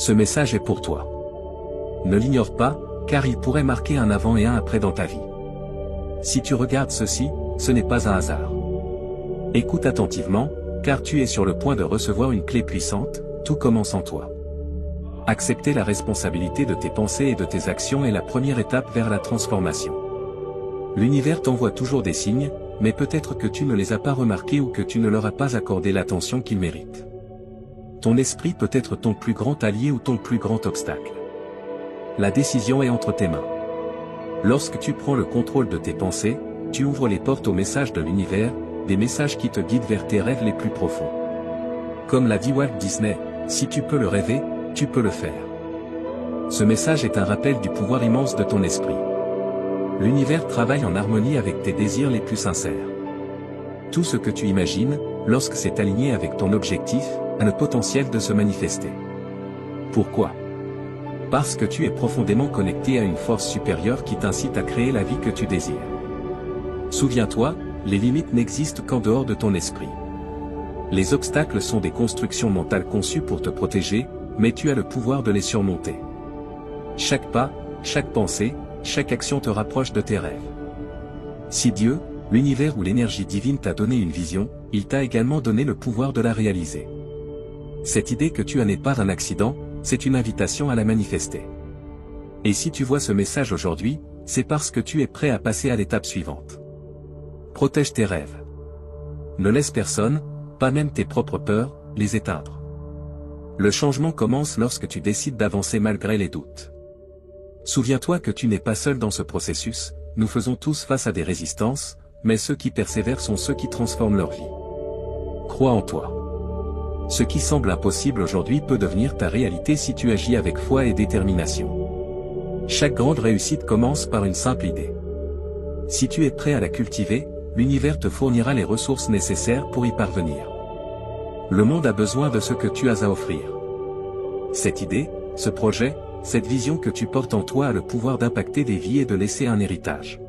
Ce message est pour toi. Ne l'ignore pas, car il pourrait marquer un avant et un après dans ta vie. Si tu regardes ceci, ce n'est pas un hasard. Écoute attentivement, car tu es sur le point de recevoir une clé puissante, tout commence en toi. Accepter la responsabilité de tes pensées et de tes actions est la première étape vers la transformation. L'univers t'envoie toujours des signes, mais peut-être que tu ne les as pas remarqués ou que tu ne leur as pas accordé l'attention qu'ils méritent. Ton esprit peut être ton plus grand allié ou ton plus grand obstacle. La décision est entre tes mains. Lorsque tu prends le contrôle de tes pensées, tu ouvres les portes aux messages de l'univers, des messages qui te guident vers tes rêves les plus profonds. Comme l'a dit Walt Disney, si tu peux le rêver, tu peux le faire. Ce message est un rappel du pouvoir immense de ton esprit. L'univers travaille en harmonie avec tes désirs les plus sincères. Tout ce que tu imagines, lorsque c'est aligné avec ton objectif, a le potentiel de se manifester. Pourquoi ? Parce que tu es profondément connecté à une force supérieure qui t'incite à créer la vie que tu désires. Souviens-toi, les limites n'existent qu'en dehors de ton esprit. Les obstacles sont des constructions mentales conçues pour te protéger, mais tu as le pouvoir de les surmonter. Chaque pas, chaque pensée, chaque action te rapproche de tes rêves. Si Dieu, l'univers ou l'énergie divine t'a donné une vision, il t'a également donné le pouvoir de la réaliser. Cette idée que tu as n'est pas un accident, c'est une invitation à la manifester. Et si tu vois ce message aujourd'hui, c'est parce que tu es prêt à passer à l'étape suivante. Protège tes rêves. Ne laisse personne, pas même tes propres peurs, les éteindre. Le changement commence lorsque tu décides d'avancer malgré les doutes. Souviens-toi que tu n'es pas seul dans ce processus, nous faisons tous face à des résistances, mais ceux qui persévèrent sont ceux qui transforment leur vie. Crois en toi. Ce qui semble impossible aujourd'hui peut devenir ta réalité si tu agis avec foi et détermination. Chaque grande réussite commence par une simple idée. Si tu es prêt à la cultiver, l'univers te fournira les ressources nécessaires pour y parvenir. Le monde a besoin de ce que tu as à offrir. Cette idée, ce projet, cette vision que tu portes en toi a le pouvoir d'impacter des vies et de laisser un héritage.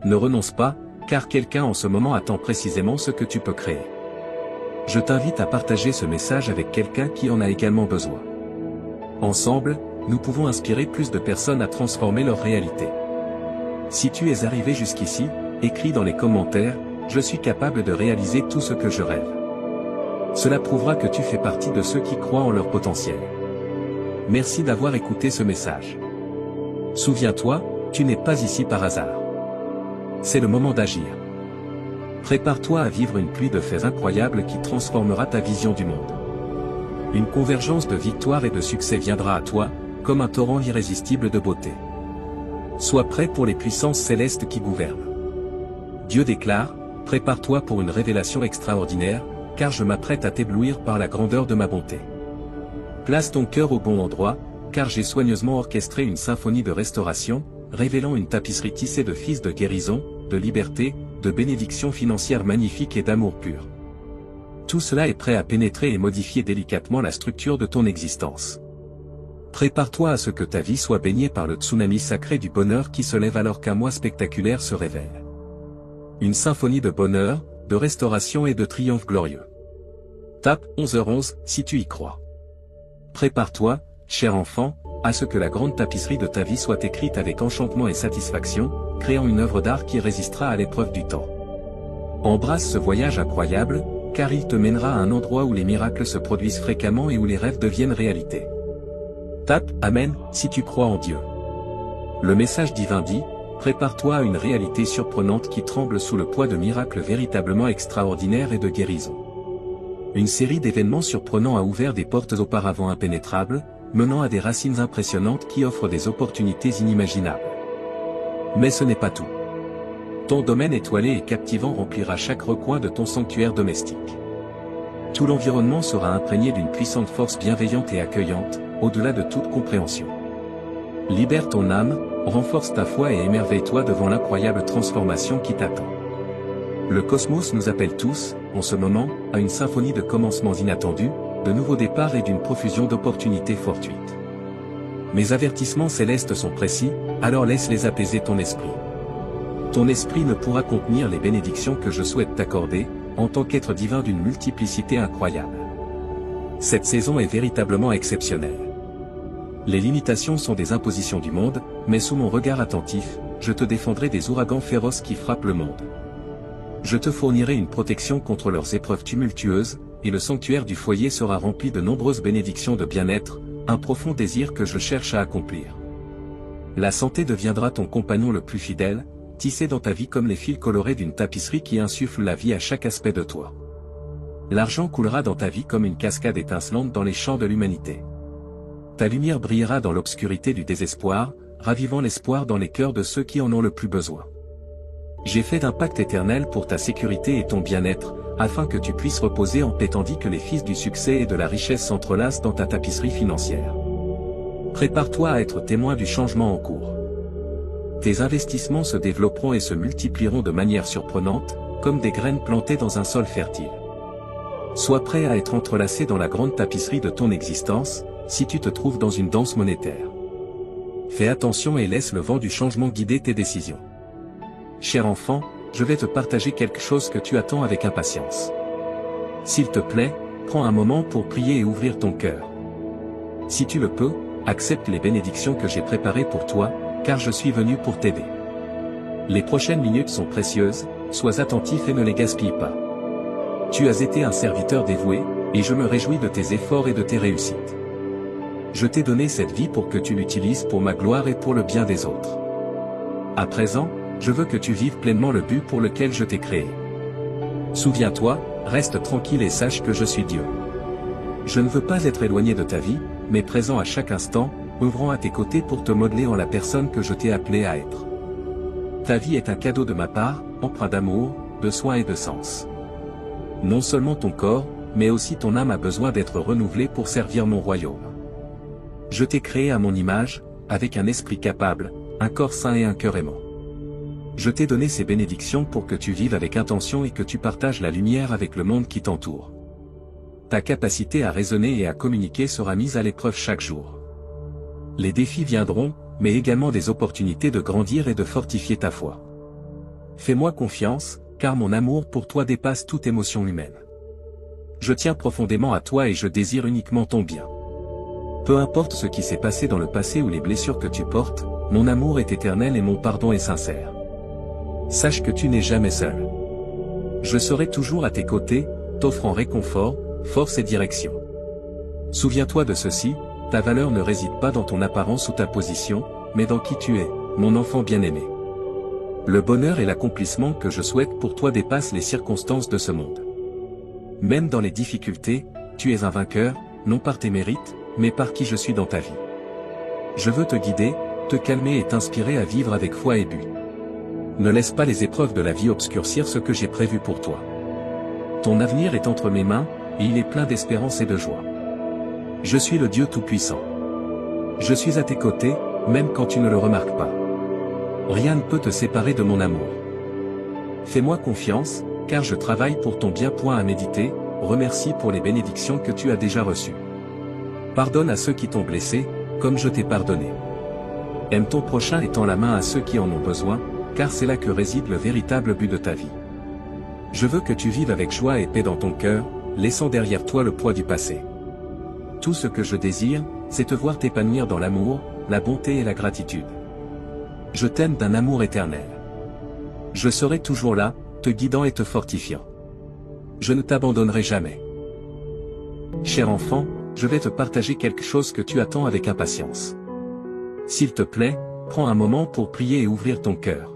Ne renonce pas, car quelqu'un en ce moment attend précisément ce que tu peux créer. Je t'invite à partager ce message avec quelqu'un qui en a également besoin. Ensemble, nous pouvons inspirer plus de personnes à transformer leur réalité. Si tu es arrivé jusqu'ici, écris dans les commentaires, je suis capable de réaliser tout ce que je rêve. Cela prouvera que tu fais partie de ceux qui croient en leur potentiel. Merci d'avoir écouté ce message. Souviens-toi, tu n'es pas ici par hasard. C'est le moment d'agir. Prépare-toi à vivre une pluie de faits incroyables qui transformera ta vision du monde. Une convergence de victoires et de succès viendra à toi, comme un torrent irrésistible de beauté. Sois prêt pour les puissances célestes qui gouvernent. Dieu déclare, prépare-toi pour une révélation extraordinaire, car je m'apprête à t'éblouir par la grandeur de ma bonté. Place ton cœur au bon endroit, car j'ai soigneusement orchestré une symphonie de restauration, révélant une tapisserie tissée de fils de guérison, de liberté, de bénédictions financières magnifiques et d'amour pur. Tout cela est prêt à pénétrer et modifier délicatement la structure de ton existence. Prépare-toi à ce que ta vie soit baignée par le tsunami sacré du bonheur qui se lève alors qu'un mois spectaculaire se révèle. Une symphonie de bonheur, de restauration et de triomphe glorieux. Tape 11h11 si tu y crois. Prépare-toi, cher enfant, à ce que la grande tapisserie de ta vie soit écrite avec enchantement et satisfaction, créant une œuvre d'art qui résistera à l'épreuve du temps. Embrasse ce voyage incroyable, car il te mènera à un endroit où les miracles se produisent fréquemment et où les rêves deviennent réalité. Tape Amen si tu crois en Dieu. Le message divin dit, prépare-toi à une réalité surprenante qui tremble sous le poids de miracles véritablement extraordinaires et de guérison. Une série d'événements surprenants a ouvert des portes auparavant impénétrables, menant à des racines impressionnantes qui offrent des opportunités inimaginables. Mais ce n'est pas tout. Ton domaine étoilé et captivant remplira chaque recoin de ton sanctuaire domestique. Tout l'environnement sera imprégné d'une puissante force bienveillante et accueillante, au-delà de toute compréhension. Libère ton âme, renforce ta foi et émerveille-toi devant l'incroyable transformation qui t'attend. Le cosmos nous appelle tous, en ce moment, à une symphonie de commencements inattendus, de nouveaux départs et d'une profusion d'opportunités fortuites. Mes avertissements célestes sont précis, alors laisse-les apaiser ton esprit. Ton esprit ne pourra contenir les bénédictions que je souhaite t'accorder, en tant qu'être divin d'une multiplicité incroyable. Cette saison est véritablement exceptionnelle. Les limitations sont des impositions du monde, mais sous mon regard attentif, je te défendrai des ouragans féroces qui frappent le monde. Je te fournirai une protection contre leurs épreuves tumultueuses, et le sanctuaire du foyer sera rempli de nombreuses bénédictions de bien-être, un profond désir que je cherche à accomplir. La santé deviendra ton compagnon le plus fidèle, tissé dans ta vie comme les fils colorés d'une tapisserie qui insuffle la vie à chaque aspect de toi. L'argent coulera dans ta vie comme une cascade étincelante dans les champs de l'humanité. Ta lumière brillera dans l'obscurité du désespoir, ravivant l'espoir dans les cœurs de ceux qui en ont le plus besoin. J'ai fait un pacte éternel pour ta sécurité et ton bien-être, afin que tu puisses reposer en paix tandis que les fils du succès et de la richesse s'entrelacent dans ta tapisserie financière. Prépare-toi à être témoin du changement en cours. Tes investissements se développeront et se multiplieront de manière surprenante, comme des graines plantées dans un sol fertile. Sois prêt à être entrelacé dans la grande tapisserie de ton existence, si tu te trouves dans une danse monétaire. Fais attention et laisse le vent du changement guider tes décisions. Cher enfant, je vais te partager quelque chose que tu attends avec impatience. S'il te plaît, prends un moment pour prier et ouvrir ton cœur. Si tu le peux, accepte les bénédictions que j'ai préparées pour toi, car je suis venu pour t'aider. Les prochaines minutes sont précieuses, sois attentif et ne les gaspille pas. Tu as été un serviteur dévoué, et je me réjouis de tes efforts et de tes réussites. Je t'ai donné cette vie pour que tu l'utilises pour ma gloire et pour le bien des autres. À présent, je veux que tu vives pleinement le but pour lequel je t'ai créé. Souviens-toi, reste tranquille et sache que je suis Dieu. Je ne veux pas être éloigné de ta vie, mais présent à chaque instant, œuvrant à tes côtés pour te modeler en la personne que je t'ai appelé à être. Ta vie est un cadeau de ma part, empreint d'amour, de soin et de sens. Non seulement ton corps, mais aussi ton âme a besoin d'être renouvelée pour servir mon royaume. Je t'ai créé à mon image, avec un esprit capable, un corps sain et un cœur aimant. Je t'ai donné ces bénédictions pour que tu vives avec intention et que tu partages la lumière avec le monde qui t'entoure. Ta capacité à raisonner et à communiquer sera mise à l'épreuve chaque jour. Les défis viendront, mais également des opportunités de grandir et de fortifier ta foi. Fais-moi confiance, car mon amour pour toi dépasse toute émotion humaine. Je tiens profondément à toi et je désire uniquement ton bien. Peu importe ce qui s'est passé dans le passé ou les blessures que tu portes, mon amour est éternel et mon pardon est sincère. Sache que tu n'es jamais seul. Je serai toujours à tes côtés, t'offrant réconfort, force et direction. Souviens-toi de ceci, ta valeur ne réside pas dans ton apparence ou ta position, mais dans qui tu es, mon enfant bien-aimé. Le bonheur et l'accomplissement que je souhaite pour toi dépassent les circonstances de ce monde. Même dans les difficultés, tu es un vainqueur, non par tes mérites, mais par qui je suis dans ta vie. Je veux te guider, te calmer et t'inspirer à vivre avec foi et but. Ne laisse pas les épreuves de la vie obscurcir ce que j'ai prévu pour toi. Ton avenir est entre mes mains, et il est plein d'espérance et de joie. Je suis le Dieu Tout-Puissant. Je suis à tes côtés, même quand tu ne le remarques pas. Rien ne peut te séparer de mon amour. Fais-moi confiance, car je travaille pour ton bien. À méditer, remercie pour les bénédictions que tu as déjà reçues. Pardonne à ceux qui t'ont blessé, comme je t'ai pardonné. Aime ton prochain et tends la main à ceux qui en ont besoin, car c'est là que réside le véritable but de ta vie. Je veux que tu vives avec joie et paix dans ton cœur, laissant derrière toi le poids du passé. Tout ce que je désire, c'est te voir t'épanouir dans l'amour, la bonté et la gratitude. Je t'aime d'un amour éternel. Je serai toujours là, te guidant et te fortifiant. Je ne t'abandonnerai jamais. Cher enfant, je vais te partager quelque chose que tu attends avec impatience. S'il te plaît, prends un moment pour prier et ouvrir ton cœur.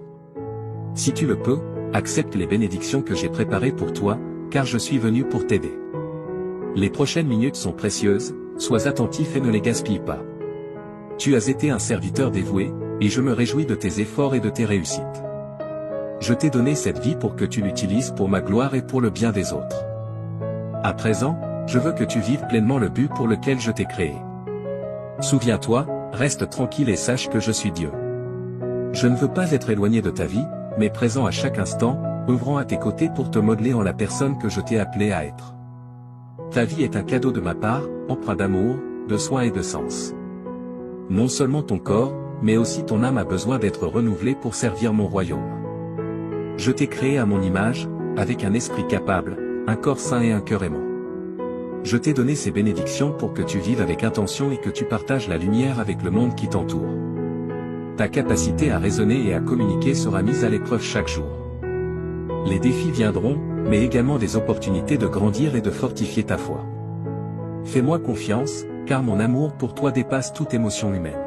Si tu le peux, accepte les bénédictions que j'ai préparées pour toi, car je suis venu pour t'aider. Les prochaines minutes sont précieuses, sois attentif et ne les gaspille pas. Tu as été un serviteur dévoué, et je me réjouis de tes efforts et de tes réussites. Je t'ai donné cette vie pour que tu l'utilises pour ma gloire et pour le bien des autres. À présent, je veux que tu vives pleinement le but pour lequel je t'ai créé. Souviens-toi, reste tranquille et sache que je suis Dieu. Je ne veux pas être éloigné de ta vie, mais présent à chaque instant, œuvrant à tes côtés pour te modeler en la personne que je t'ai appelé à être. Ta vie est un cadeau de ma part, empreint d'amour, de soin et de sens. Non seulement ton corps, mais aussi ton âme a besoin d'être renouvelée pour servir mon royaume. Je t'ai créé à mon image, avec un esprit capable, un corps sain et un cœur aimant. Je t'ai donné ces bénédictions pour que tu vives avec intention et que tu partages la lumière avec le monde qui t'entoure. Ta capacité à raisonner et à communiquer sera mise à l'épreuve chaque jour. Les défis viendront, mais également des opportunités de grandir et de fortifier ta foi. Fais-moi confiance, car mon amour pour toi dépasse toute émotion humaine.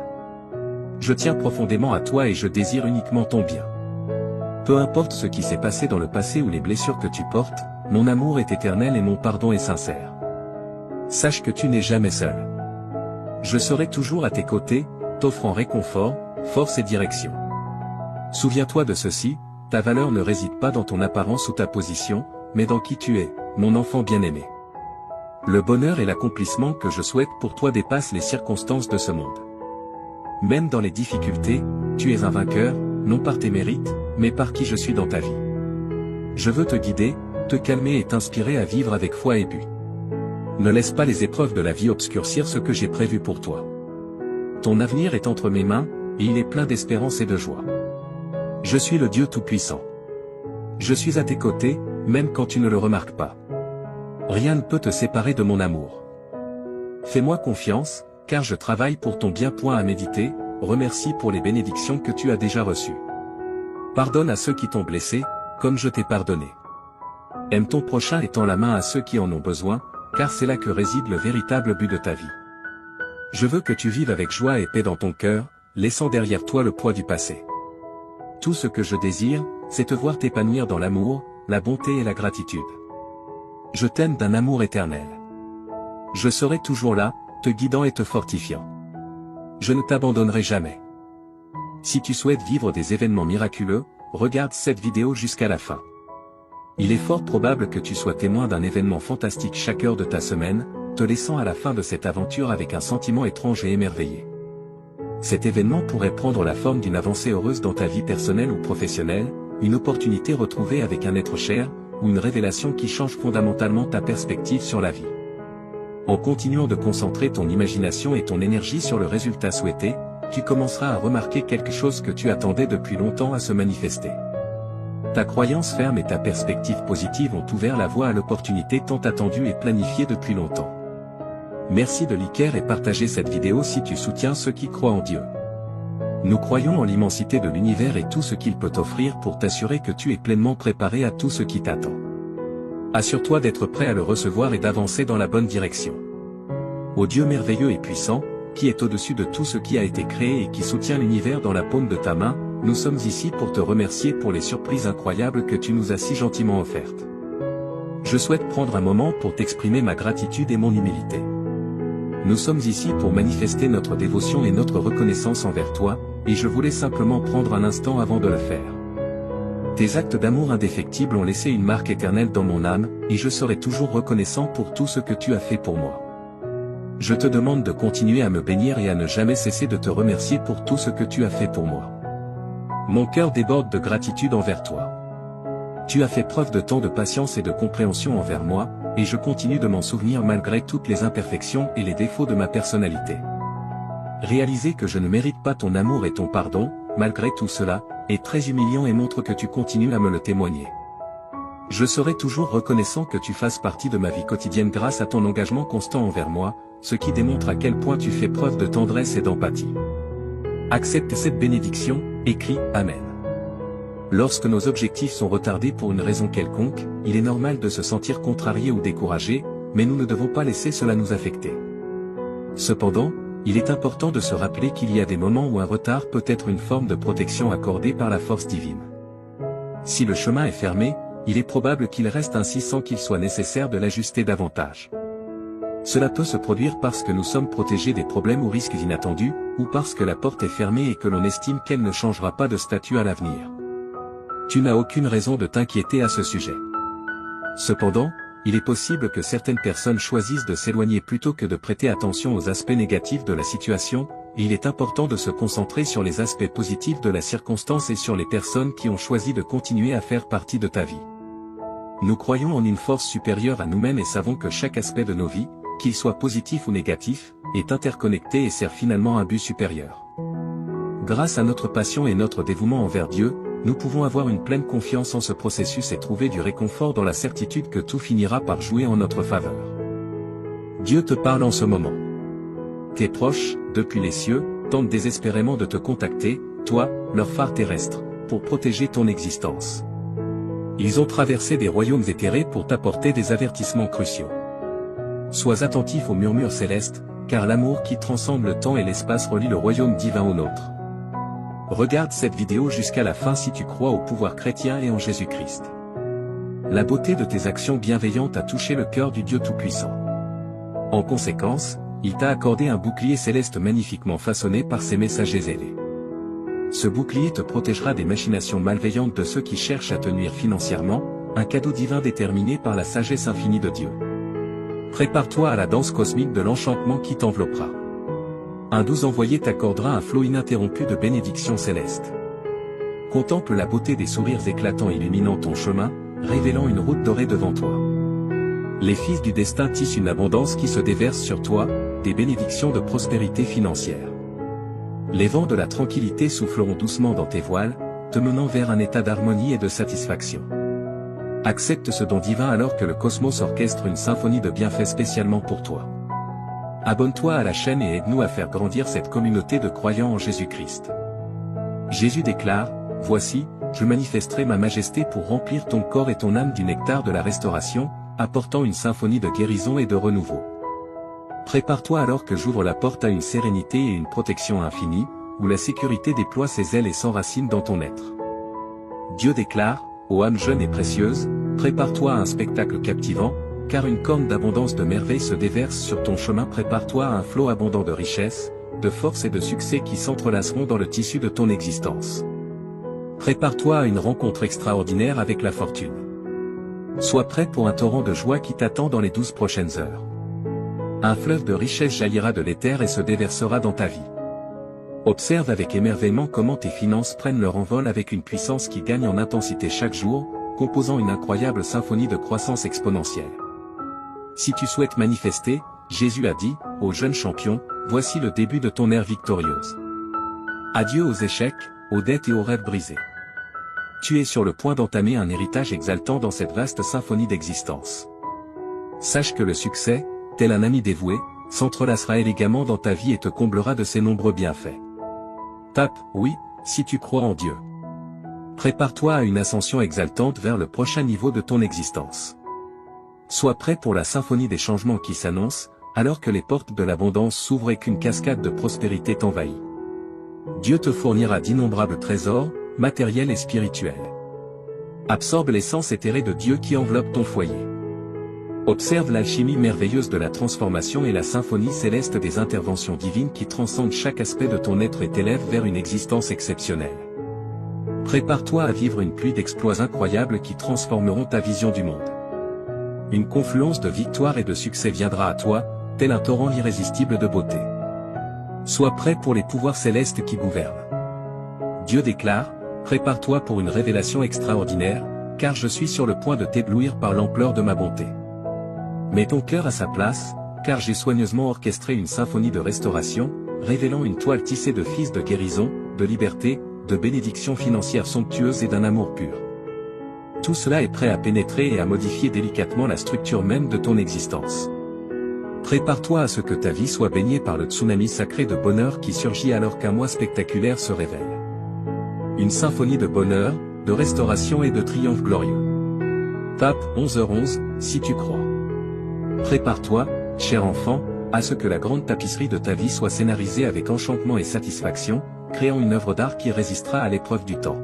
Je tiens profondément à toi et je désire uniquement ton bien. Peu importe ce qui s'est passé dans le passé ou les blessures que tu portes, mon amour est éternel et mon pardon est sincère. Sache que tu n'es jamais seul. Je serai toujours à tes côtés, t'offrant réconfort, force et direction. Souviens-toi de ceci, ta valeur ne réside pas dans ton apparence ou ta position, mais dans qui tu es, mon enfant bien-aimé. Le bonheur et l'accomplissement que je souhaite pour toi dépassent les circonstances de ce monde. Même dans les difficultés, tu es un vainqueur, non par tes mérites, mais par qui je suis dans ta vie. Je veux te guider, te calmer et t'inspirer à vivre avec foi et but. Ne laisse pas les épreuves de la vie obscurcir ce que j'ai prévu pour toi. Ton avenir est entre mes mains, et il est plein d'espérance et de joie. Je suis le Dieu Tout-Puissant. Je suis à tes côtés, même quand tu ne le remarques pas. Rien ne peut te séparer de mon amour. Fais-moi confiance, car je travaille pour ton bien. À méditer, remercie pour les bénédictions que tu as déjà reçues. Pardonne à ceux qui t'ont blessé, comme je t'ai pardonné. Aime ton prochain et tends la main à ceux qui en ont besoin, car c'est là que réside le véritable but de ta vie. Je veux que tu vives avec joie et paix dans ton cœur, laissant derrière toi le poids du passé. Tout ce que je désire, c'est te voir t'épanouir dans l'amour, la bonté et la gratitude. Je t'aime d'un amour éternel. Je serai toujours là, te guidant et te fortifiant. Je ne t'abandonnerai jamais. Si tu souhaites vivre des événements miraculeux, regarde cette vidéo jusqu'à la fin. Il est fort probable que tu sois témoin d'un événement fantastique chaque heure de ta semaine, te laissant à la fin de cette aventure avec un sentiment étrange et émerveillé. Cet événement pourrait prendre la forme d'une avancée heureuse dans ta vie personnelle ou professionnelle, une opportunité retrouvée avec un être cher, ou une révélation qui change fondamentalement ta perspective sur la vie. En continuant de concentrer ton imagination et ton énergie sur le résultat souhaité, tu commenceras à remarquer quelque chose que tu attendais depuis longtemps à se manifester. Ta croyance ferme et ta perspective positive ont ouvert la voie à l'opportunité tant attendue et planifiée depuis longtemps. Merci de liker et partager cette vidéo si tu soutiens ceux qui croient en Dieu. Nous croyons en l'immensité de l'univers et tout ce qu'il peut t'offrir pour t'assurer que tu es pleinement préparé à tout ce qui t'attend. Assure-toi d'être prêt à le recevoir et d'avancer dans la bonne direction. Ô Dieu merveilleux et puissant, qui est au-dessus de tout ce qui a été créé et qui soutient l'univers dans la paume de ta main, nous sommes ici pour te remercier pour les surprises incroyables que tu nous as si gentiment offertes. Je souhaite prendre un moment pour t'exprimer ma gratitude et mon humilité. Nous sommes ici pour manifester notre dévotion et notre reconnaissance envers toi, et je voulais simplement prendre un instant avant de le faire. Tes actes d'amour indéfectibles ont laissé une marque éternelle dans mon âme, et je serai toujours reconnaissant pour tout ce que tu as fait pour moi. Je te demande de continuer à me bénir et à ne jamais cesser de te remercier pour tout ce que tu as fait pour moi. Mon cœur déborde de gratitude envers toi. Tu as fait preuve de tant de patience et de compréhension envers moi, et je continue de m'en souvenir malgré toutes les imperfections et les défauts de ma personnalité. Réaliser que je ne mérite pas ton amour et ton pardon, malgré tout cela, est très humiliant et montre que tu continues à me le témoigner. Je serai toujours reconnaissant que tu fasses partie de ma vie quotidienne grâce à ton engagement constant envers moi, ce qui démontre à quel point tu fais preuve de tendresse et d'empathie. Accepte cette bénédiction, et crie « Amen ». Lorsque nos objectifs sont retardés pour une raison quelconque, il est normal de se sentir contrarié ou découragé, mais nous ne devons pas laisser cela nous affecter. Cependant, il est important de se rappeler qu'il y a des moments où un retard peut être une forme de protection accordée par la force divine. Si le chemin est fermé, il est probable qu'il reste ainsi sans qu'il soit nécessaire de l'ajuster davantage. Cela peut se produire parce que nous sommes protégés des problèmes ou risques inattendus, ou parce que la porte est fermée et que l'on estime qu'elle ne changera pas de statut à l'avenir. Tu n'as aucune raison de t'inquiéter à ce sujet. Cependant, il est possible que certaines personnes choisissent de s'éloigner plutôt que de prêter attention aux aspects négatifs de la situation, et il est important de se concentrer sur les aspects positifs de la circonstance et sur les personnes qui ont choisi de continuer à faire partie de ta vie. Nous croyons en une force supérieure à nous-mêmes et savons que chaque aspect de nos vies, qu'il soit positif ou négatif, est interconnecté et sert finalement un but supérieur. Grâce à notre passion et notre dévouement envers Dieu, nous pouvons avoir une pleine confiance en ce processus et trouver du réconfort dans la certitude que tout finira par jouer en notre faveur. Dieu te parle en ce moment. Tes proches, depuis les cieux, tentent désespérément de te contacter, toi, leur phare terrestre, pour protéger ton existence. Ils ont traversé des royaumes éthérés pour t'apporter des avertissements cruciaux. Sois attentif aux murmures célestes, car l'amour qui transcende le temps et l'espace relie le royaume divin au nôtre. Regarde cette vidéo jusqu'à la fin si tu crois au pouvoir chrétien et en Jésus-Christ. La beauté de tes actions bienveillantes a touché le cœur du Dieu Tout-Puissant. En conséquence, il t'a accordé un bouclier céleste magnifiquement façonné par ses messagers zélés. Ce bouclier te protégera des machinations malveillantes de ceux qui cherchent à te nuire financièrement, un cadeau divin déterminé par la sagesse infinie de Dieu. Prépare-toi à la danse cosmique de l'enchantement qui t'enveloppera. Un doux envoyé t'accordera un flot ininterrompu de bénédictions célestes. Contemple la beauté des sourires éclatants illuminant ton chemin, révélant une route dorée devant toi. Les fils du destin tissent une abondance qui se déverse sur toi, des bénédictions de prospérité financière. Les vents de la tranquillité souffleront doucement dans tes voiles, te menant vers un état d'harmonie et de satisfaction. Accepte ce don divin alors que le cosmos orchestre une symphonie de bienfaits spécialement pour toi. Abonne-toi à la chaîne et aide-nous à faire grandir cette communauté de croyants en Jésus-Christ. Jésus déclare, « Voici, je manifesterai ma majesté pour remplir ton corps et ton âme du nectar de la restauration, apportant une symphonie de guérison et de renouveau. » Prépare-toi alors que j'ouvre la porte à une sérénité et une protection infinie, où la sécurité déploie ses ailes et s'enracine dans ton être. Dieu déclare, ô âme jeune et précieuse, prépare-toi à un spectacle captivant, car une corne d'abondance de merveilles se déverse sur ton chemin. Prépare-toi à un flot abondant de richesse, de force et de succès qui s'entrelaceront dans le tissu de ton existence. Prépare-toi à une rencontre extraordinaire avec la fortune. Sois prêt pour un torrent de joie qui t'attend dans les 12 prochaines heures. Un fleuve de richesse jaillira de l'éther et se déversera dans ta vie. Observe avec émerveillement comment tes finances prennent leur envol avec une puissance qui gagne en intensité chaque jour, composant une incroyable symphonie de croissance exponentielle. Si tu souhaites manifester, Jésus a dit, ô jeune champion, voici le début de ton ère victorieuse. Adieu aux échecs, aux dettes et aux rêves brisés. Tu es sur le point d'entamer un héritage exaltant dans cette vaste symphonie d'existence. Sache que le succès, tel un ami dévoué, s'entrelacera élégamment dans ta vie et te comblera de ses nombreux bienfaits. Tape « Oui » si tu crois en Dieu. Prépare-toi à une ascension exaltante vers le prochain niveau de ton existence. Sois prêt pour la symphonie des changements qui s'annonce, alors que les portes de l'abondance s'ouvrent et qu'une cascade de prospérité t'envahit. Dieu te fournira d'innombrables trésors, matériels et spirituels. Absorbe l'essence éthérée de Dieu qui enveloppe ton foyer. Observe l'alchimie merveilleuse de la transformation et la symphonie céleste des interventions divines qui transcendent chaque aspect de ton être et t'élèvent vers une existence exceptionnelle. Prépare-toi à vivre une pluie d'exploits incroyables qui transformeront ta vision du monde. Une confluence de victoires et de succès viendra à toi, tel un torrent irrésistible de beauté. Sois prêt pour les pouvoirs célestes qui gouvernent. Dieu déclare, prépare-toi pour une révélation extraordinaire, car je suis sur le point de t'éblouir par l'ampleur de ma bonté. Mets ton cœur à sa place, car j'ai soigneusement orchestré une symphonie de restauration, révélant une toile tissée de fils de guérison, de liberté, de bénédictions financières somptueuses et d'un amour pur. Tout cela est prêt à pénétrer et à modifier délicatement la structure même de ton existence. Prépare-toi à ce que ta vie soit baignée par le tsunami sacré de bonheur qui surgit alors qu'un mois spectaculaire se révèle. Une symphonie de bonheur, de restauration et de triomphe glorieux. Tape 11h11 si tu crois. Prépare-toi, cher enfant, à ce que la grande tapisserie de ta vie soit scénarisée avec enchantement et satisfaction, créant une œuvre d'art qui résistera à l'épreuve du temps.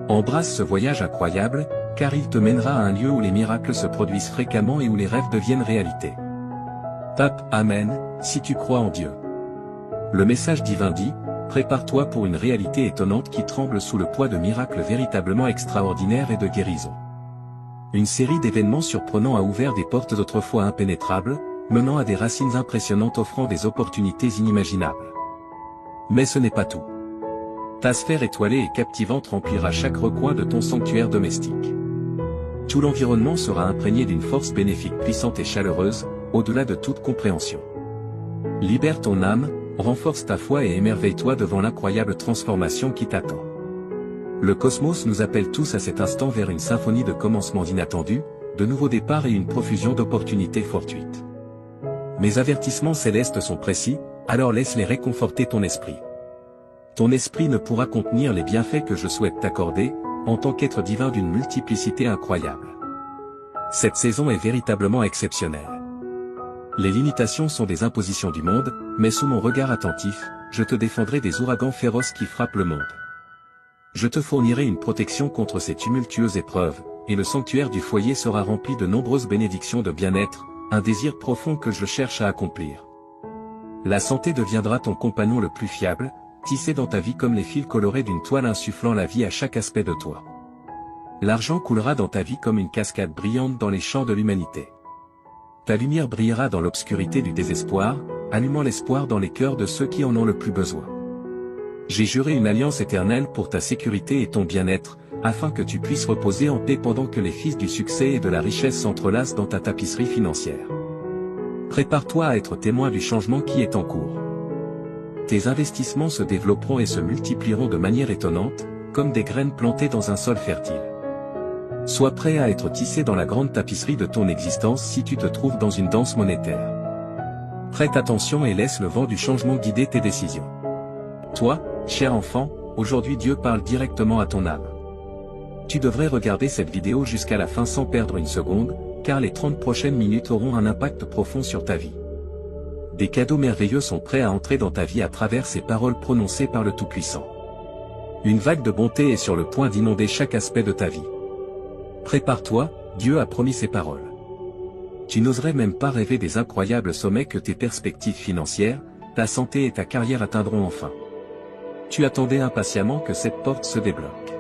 Embrasse ce voyage incroyable, car il te mènera à un lieu où les miracles se produisent fréquemment et où les rêves deviennent réalité. Tape Amen, si tu crois en Dieu. Le message divin dit, prépare-toi pour une réalité étonnante qui tremble sous le poids de miracles véritablement extraordinaires et de guérison. Une série d'événements surprenants a ouvert des portes autrefois impénétrables, menant à des racines impressionnantes offrant des opportunités inimaginables. Mais ce n'est pas tout. Ta sphère étoilée et captivante remplira chaque recoin de ton sanctuaire domestique. Tout l'environnement sera imprégné d'une force bénéfique puissante et chaleureuse, au-delà de toute compréhension. Libère ton âme, renforce ta foi et émerveille-toi devant l'incroyable transformation qui t'attend. Le cosmos nous appelle tous à cet instant vers une symphonie de commencements inattendus, de nouveaux départs et une profusion d'opportunités fortuites. Mes avertissements célestes sont précis, alors laisse-les réconforter ton esprit. Ton esprit ne pourra contenir les bienfaits que je souhaite t'accorder, en tant qu'être divin d'une multiplicité incroyable. Cette saison est véritablement exceptionnelle. Les limitations sont des impositions du monde, mais sous mon regard attentif, je te défendrai des ouragans féroces qui frappent le monde. Je te fournirai une protection contre ces tumultueuses épreuves, et le sanctuaire du foyer sera rempli de nombreuses bénédictions de bien-être, un désir profond que je cherche à accomplir. La santé deviendra ton compagnon le plus fiable, tissé dans ta vie comme les fils colorés d'une toile insufflant la vie à chaque aspect de toi. L'argent coulera dans ta vie comme une cascade brillante dans les champs de l'humanité. Ta lumière brillera dans l'obscurité du désespoir, allumant l'espoir dans les cœurs de ceux qui en ont le plus besoin. J'ai juré une alliance éternelle pour ta sécurité et ton bien-être, afin que tu puisses reposer en paix pendant que les fils du succès et de la richesse s'entrelacent dans ta tapisserie financière. Prépare-toi à être témoin du changement qui est en cours. Tes investissements se développeront et se multiplieront de manière étonnante, comme des graines plantées dans un sol fertile. Sois prêt à être tissé dans la grande tapisserie de ton existence si tu te trouves dans une danse monétaire. Prête attention et laisse le vent du changement guider tes décisions. Toi, cher enfant, aujourd'hui Dieu parle directement à ton âme. Tu devrais regarder cette vidéo jusqu'à la fin sans perdre une seconde, car les 30 prochaines minutes auront un impact profond sur ta vie. Des cadeaux merveilleux sont prêts à entrer dans ta vie à travers ces paroles prononcées par le Tout-Puissant. Une vague de bonté est sur le point d'inonder chaque aspect de ta vie. Prépare-toi, Dieu a promis ses paroles. Tu n'oserais même pas rêver des incroyables sommets que tes perspectives financières, ta santé et ta carrière atteindront enfin. Tu attendais impatiemment que cette porte se débloque.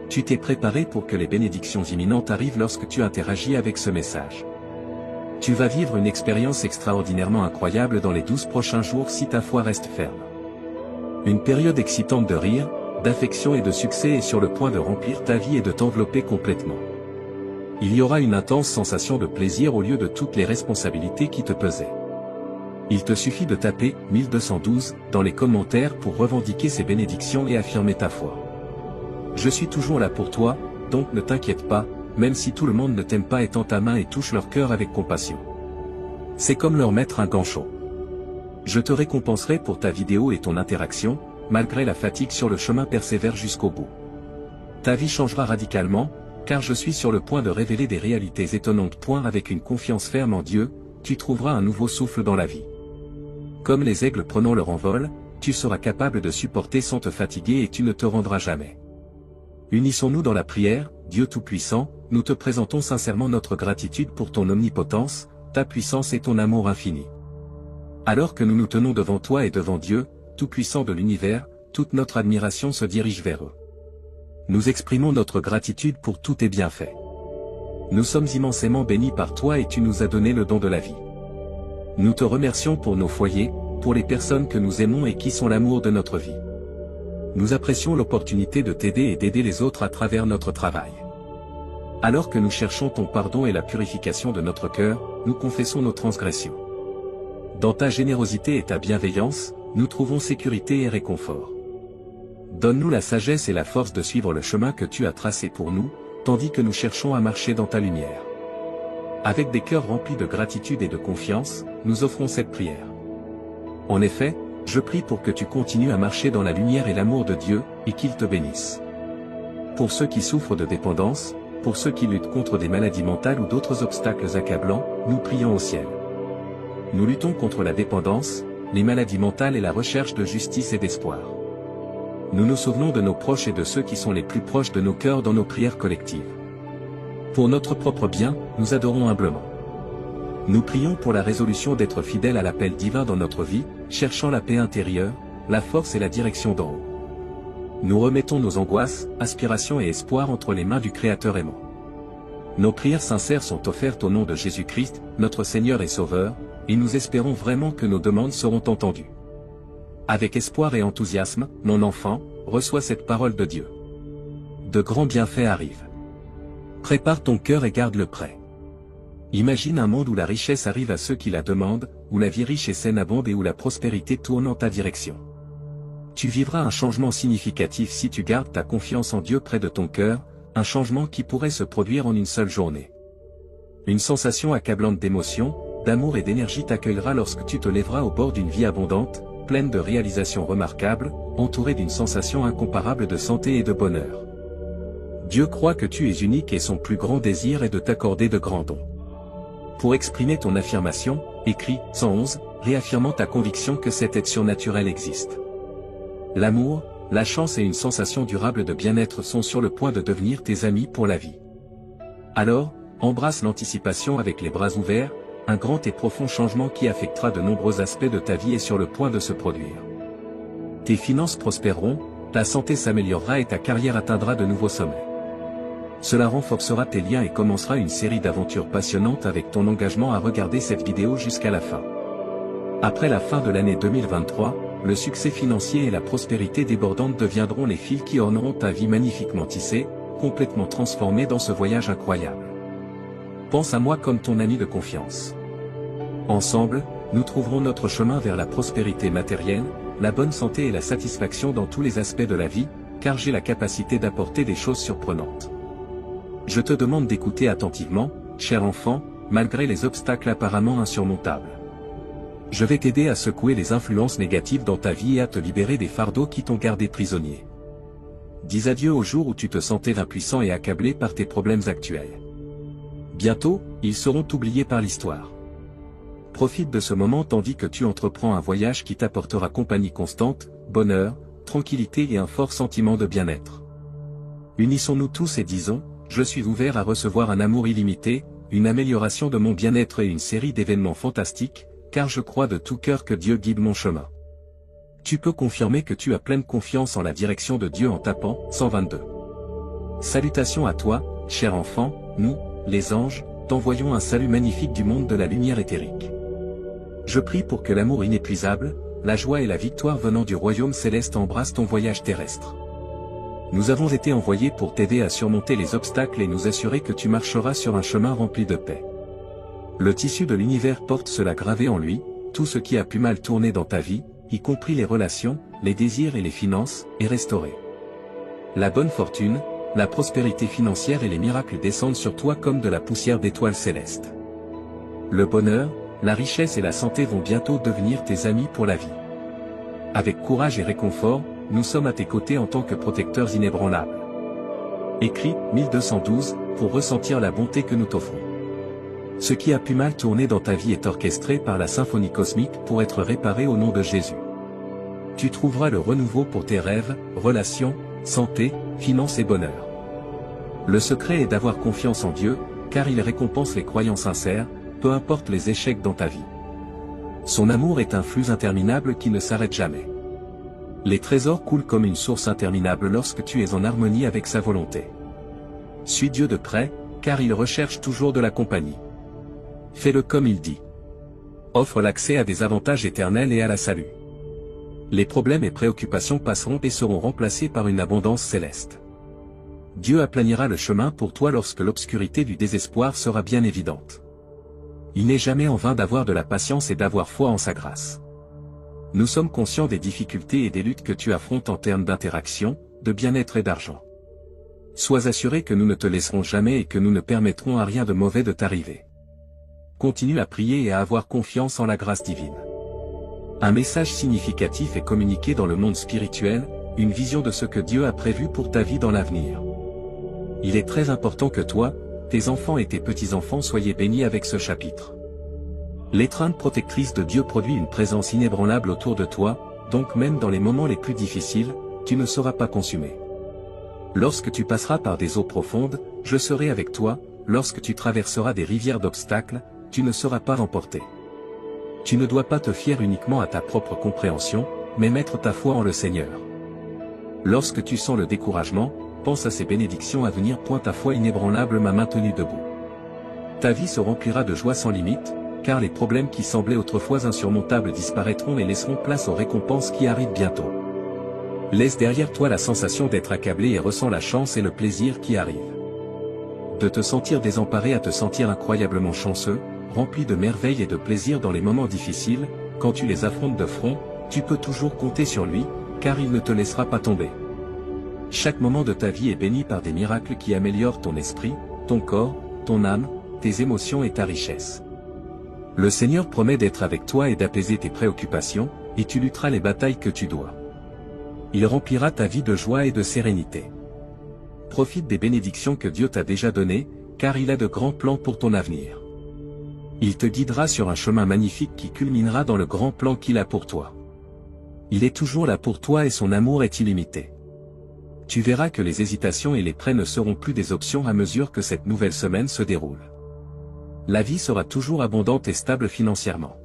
Tu t'es préparé pour que les bénédictions imminentes arrivent lorsque tu interagis avec ce message. Tu vas vivre une expérience extraordinairement incroyable dans les 12 prochains jours si ta foi reste ferme. Une période excitante de rire, d'affection et de succès est sur le point de remplir ta vie et de t'envelopper complètement. Il y aura une intense sensation de plaisir au lieu de toutes les responsabilités qui te pesaient. Il te suffit de taper 1212 dans les commentaires pour revendiquer ces bénédictions et affirmer ta foi. Je suis toujours là pour toi, donc ne t'inquiète pas, même si tout le monde ne t'aime pas et tend ta main et touche leur cœur avec compassion. C'est comme leur mettre un gant chaud. Je te récompenserai pour ta vidéo et ton interaction, malgré la fatigue sur le chemin persévère jusqu'au bout. Ta vie changera radicalement, car je suis sur le point de révéler des réalités étonnantes. Avec une confiance ferme en Dieu, tu trouveras un nouveau souffle dans la vie. Comme les aigles prenant leur envol, tu seras capable de supporter sans te fatiguer et tu ne te rendras jamais. Unissons-nous dans la prière, Dieu Tout-Puissant, nous te présentons sincèrement notre gratitude pour ton omnipotence, ta puissance et ton amour infini. Alors que nous nous tenons devant toi et devant Dieu, Tout-Puissant de l'univers, toute notre admiration se dirige vers eux. Nous exprimons notre gratitude pour tous tes bienfaits. Nous sommes immensément bénis par toi et tu nous as donné le don de la vie. Nous te remercions pour nos foyers, pour les personnes que nous aimons et qui sont l'amour de notre vie. Nous apprécions l'opportunité de t'aider et d'aider les autres à travers notre travail. Alors que nous cherchons ton pardon et la purification de notre cœur, nous confessons nos transgressions. Dans ta générosité et ta bienveillance, nous trouvons sécurité et réconfort. Donne-nous la sagesse et la force de suivre le chemin que tu as tracé pour nous, tandis que nous cherchons à marcher dans ta lumière. Avec des cœurs remplis de gratitude et de confiance, nous offrons cette prière. En effet, je prie pour que tu continues à marcher dans la lumière et l'amour de Dieu, et qu'il te bénisse. Pour ceux qui souffrent de dépendance, pour ceux qui luttent contre des maladies mentales ou d'autres obstacles accablants, nous prions au ciel. Nous luttons contre la dépendance, les maladies mentales et la recherche de justice et d'espoir. Nous nous souvenons de nos proches et de ceux qui sont les plus proches de nos cœurs dans nos prières collectives. Pour notre propre bien, nous adorons humblement. Nous prions pour la résolution d'être fidèles à l'appel divin dans notre vie, cherchant la paix intérieure, la force et la direction d'en haut. Nous remettons nos angoisses, aspirations et espoirs entre les mains du Créateur aimant. Nos prières sincères sont offertes au nom de Jésus-Christ, notre Seigneur et Sauveur, et nous espérons vraiment que nos demandes seront entendues. Avec espoir et enthousiasme, mon enfant, reçois cette parole de Dieu. De grands bienfaits arrivent. Prépare ton cœur et garde-le prêt. Imagine un monde où la richesse arrive à ceux qui la demandent, où la vie riche et saine abonde et où la prospérité tourne en ta direction. Tu vivras un changement significatif si tu gardes ta confiance en Dieu près de ton cœur, un changement qui pourrait se produire en une seule journée. Une sensation accablante d'émotion, d'amour et d'énergie t'accueillera lorsque tu te lèveras au bord d'une vie abondante, pleine de réalisations remarquables, entourée d'une sensation incomparable de santé et de bonheur. Dieu croit que tu es unique et son plus grand désir est de t'accorder de grands dons. Pour exprimer ton affirmation, écris 111, réaffirmant ta conviction que cette aide surnaturelle existe. L'amour, la chance et une sensation durable de bien-être sont sur le point de devenir tes amis pour la vie. Alors, embrasse l'anticipation avec les bras ouverts, un grand et profond changement qui affectera de nombreux aspects de ta vie est sur le point de se produire. Tes finances prospéreront, ta santé s'améliorera et ta carrière atteindra de nouveaux sommets. Cela renforcera tes liens et commencera une série d'aventures passionnantes avec ton engagement à regarder cette vidéo jusqu'à la fin. Après la fin de l'année 2023, le succès financier et la prospérité débordante deviendront les fils qui orneront ta vie magnifiquement tissée, complètement transformée dans ce voyage incroyable. Pense à moi comme ton ami de confiance. Ensemble, nous trouverons notre chemin vers la prospérité matérielle, la bonne santé et la satisfaction dans tous les aspects de la vie, car j'ai la capacité d'apporter des choses surprenantes. Je te demande d'écouter attentivement, cher enfant, malgré les obstacles apparemment insurmontables. Je vais t'aider à secouer les influences négatives dans ta vie et à te libérer des fardeaux qui t'ont gardé prisonnier. Dis adieu au jour où tu te sentais impuissant et accablé par tes problèmes actuels. Bientôt, ils seront oubliés par l'histoire. Profite de ce moment tandis que tu entreprends un voyage qui t'apportera compagnie constante, bonheur, tranquillité et un fort sentiment de bien-être. Unissons-nous tous et disons, je suis ouvert à recevoir un amour illimité, une amélioration de mon bien-être et une série d'événements fantastiques, car je crois de tout cœur que Dieu guide mon chemin. Tu peux confirmer que tu as pleine confiance en la direction de Dieu en tapant 122. Salutations à toi, cher enfant, nous, les anges, t'envoyons un salut magnifique du monde de la lumière éthérique. Je prie pour que l'amour inépuisable, la joie et la victoire venant du royaume céleste embrassent ton voyage terrestre. Nous avons été envoyés pour t'aider à surmonter les obstacles et nous assurer que tu marcheras sur un chemin rempli de paix. Le tissu de l'univers porte cela gravé en lui, tout ce qui a pu mal tourner dans ta vie, y compris les relations, les désirs et les finances, est restauré. La bonne fortune, la prospérité financière et les miracles descendent sur toi comme de la poussière d'étoiles célestes. Le bonheur, la richesse et la santé vont bientôt devenir tes amis pour la vie. Avec courage et réconfort, nous sommes à tes côtés en tant que protecteurs inébranlables. Écris 1212 pour ressentir la bonté que nous t'offrons. Ce qui a pu mal tourner dans ta vie est orchestré par la symphonie cosmique pour être réparé au nom de Jésus. Tu trouveras le renouveau pour tes rêves, relations, santé, finances et bonheur. Le secret est d'avoir confiance en Dieu, car il récompense les croyants sincères, peu importe les échecs dans ta vie. Son amour est un flux interminable qui ne s'arrête jamais. Les trésors coulent comme une source interminable lorsque tu es en harmonie avec sa volonté. Suis Dieu de près, car il recherche toujours de la compagnie. Fais-le comme il dit. Offre l'accès à des avantages éternels et à la salut. Les problèmes et préoccupations passeront et seront remplacés par une abondance céleste. Dieu aplanira le chemin pour toi lorsque l'obscurité du désespoir sera bien évidente. Il n'est jamais en vain d'avoir de la patience et d'avoir foi en sa grâce. Nous sommes conscients des difficultés et des luttes que tu affrontes en termes d'interaction, de bien-être et d'argent. Sois assuré que nous ne te laisserons jamais et que nous ne permettrons à rien de mauvais de t'arriver. Continue à prier et à avoir confiance en la grâce divine. Un message significatif est communiqué dans le monde spirituel, une vision de ce que Dieu a prévu pour ta vie dans l'avenir. Il est très important que toi, tes enfants et tes petits-enfants soyez bénis avec ce chapitre. L'étreinte protectrice de Dieu produit une présence inébranlable autour de toi, donc même dans les moments les plus difficiles, tu ne seras pas consumé. Lorsque tu passeras par des eaux profondes, je serai avec toi, lorsque tu traverseras des rivières d'obstacles, tu ne seras pas emporté. Tu ne dois pas te fier uniquement à ta propre compréhension, mais mettre ta foi en le Seigneur. Lorsque tu sens le découragement, pense à ces bénédictions à venir. Ta foi inébranlable m'a maintenu debout. Ta vie se remplira de joie sans limite, car les problèmes qui semblaient autrefois insurmontables disparaîtront et laisseront place aux récompenses qui arrivent bientôt. Laisse derrière toi la sensation d'être accablé et ressens la chance et le plaisir qui arrivent. De te sentir désemparé à te sentir incroyablement chanceux, rempli de merveilles et de plaisir dans les moments difficiles, quand tu les affrontes de front, tu peux toujours compter sur lui, car il ne te laissera pas tomber. Chaque moment de ta vie est béni par des miracles qui améliorent ton esprit, ton corps, ton âme, tes émotions et ta richesse. Le Seigneur promet d'être avec toi et d'apaiser tes préoccupations, et tu lutteras les batailles que tu dois. Il remplira ta vie de joie et de sérénité. Profite des bénédictions que Dieu t'a déjà données, car il a de grands plans pour ton avenir. Il te guidera sur un chemin magnifique qui culminera dans le grand plan qu'il a pour toi. Il est toujours là pour toi et son amour est illimité. Tu verras que les hésitations et les prêts ne seront plus des options à mesure que cette nouvelle semaine se déroule. La vie sera toujours abondante et stable financièrement.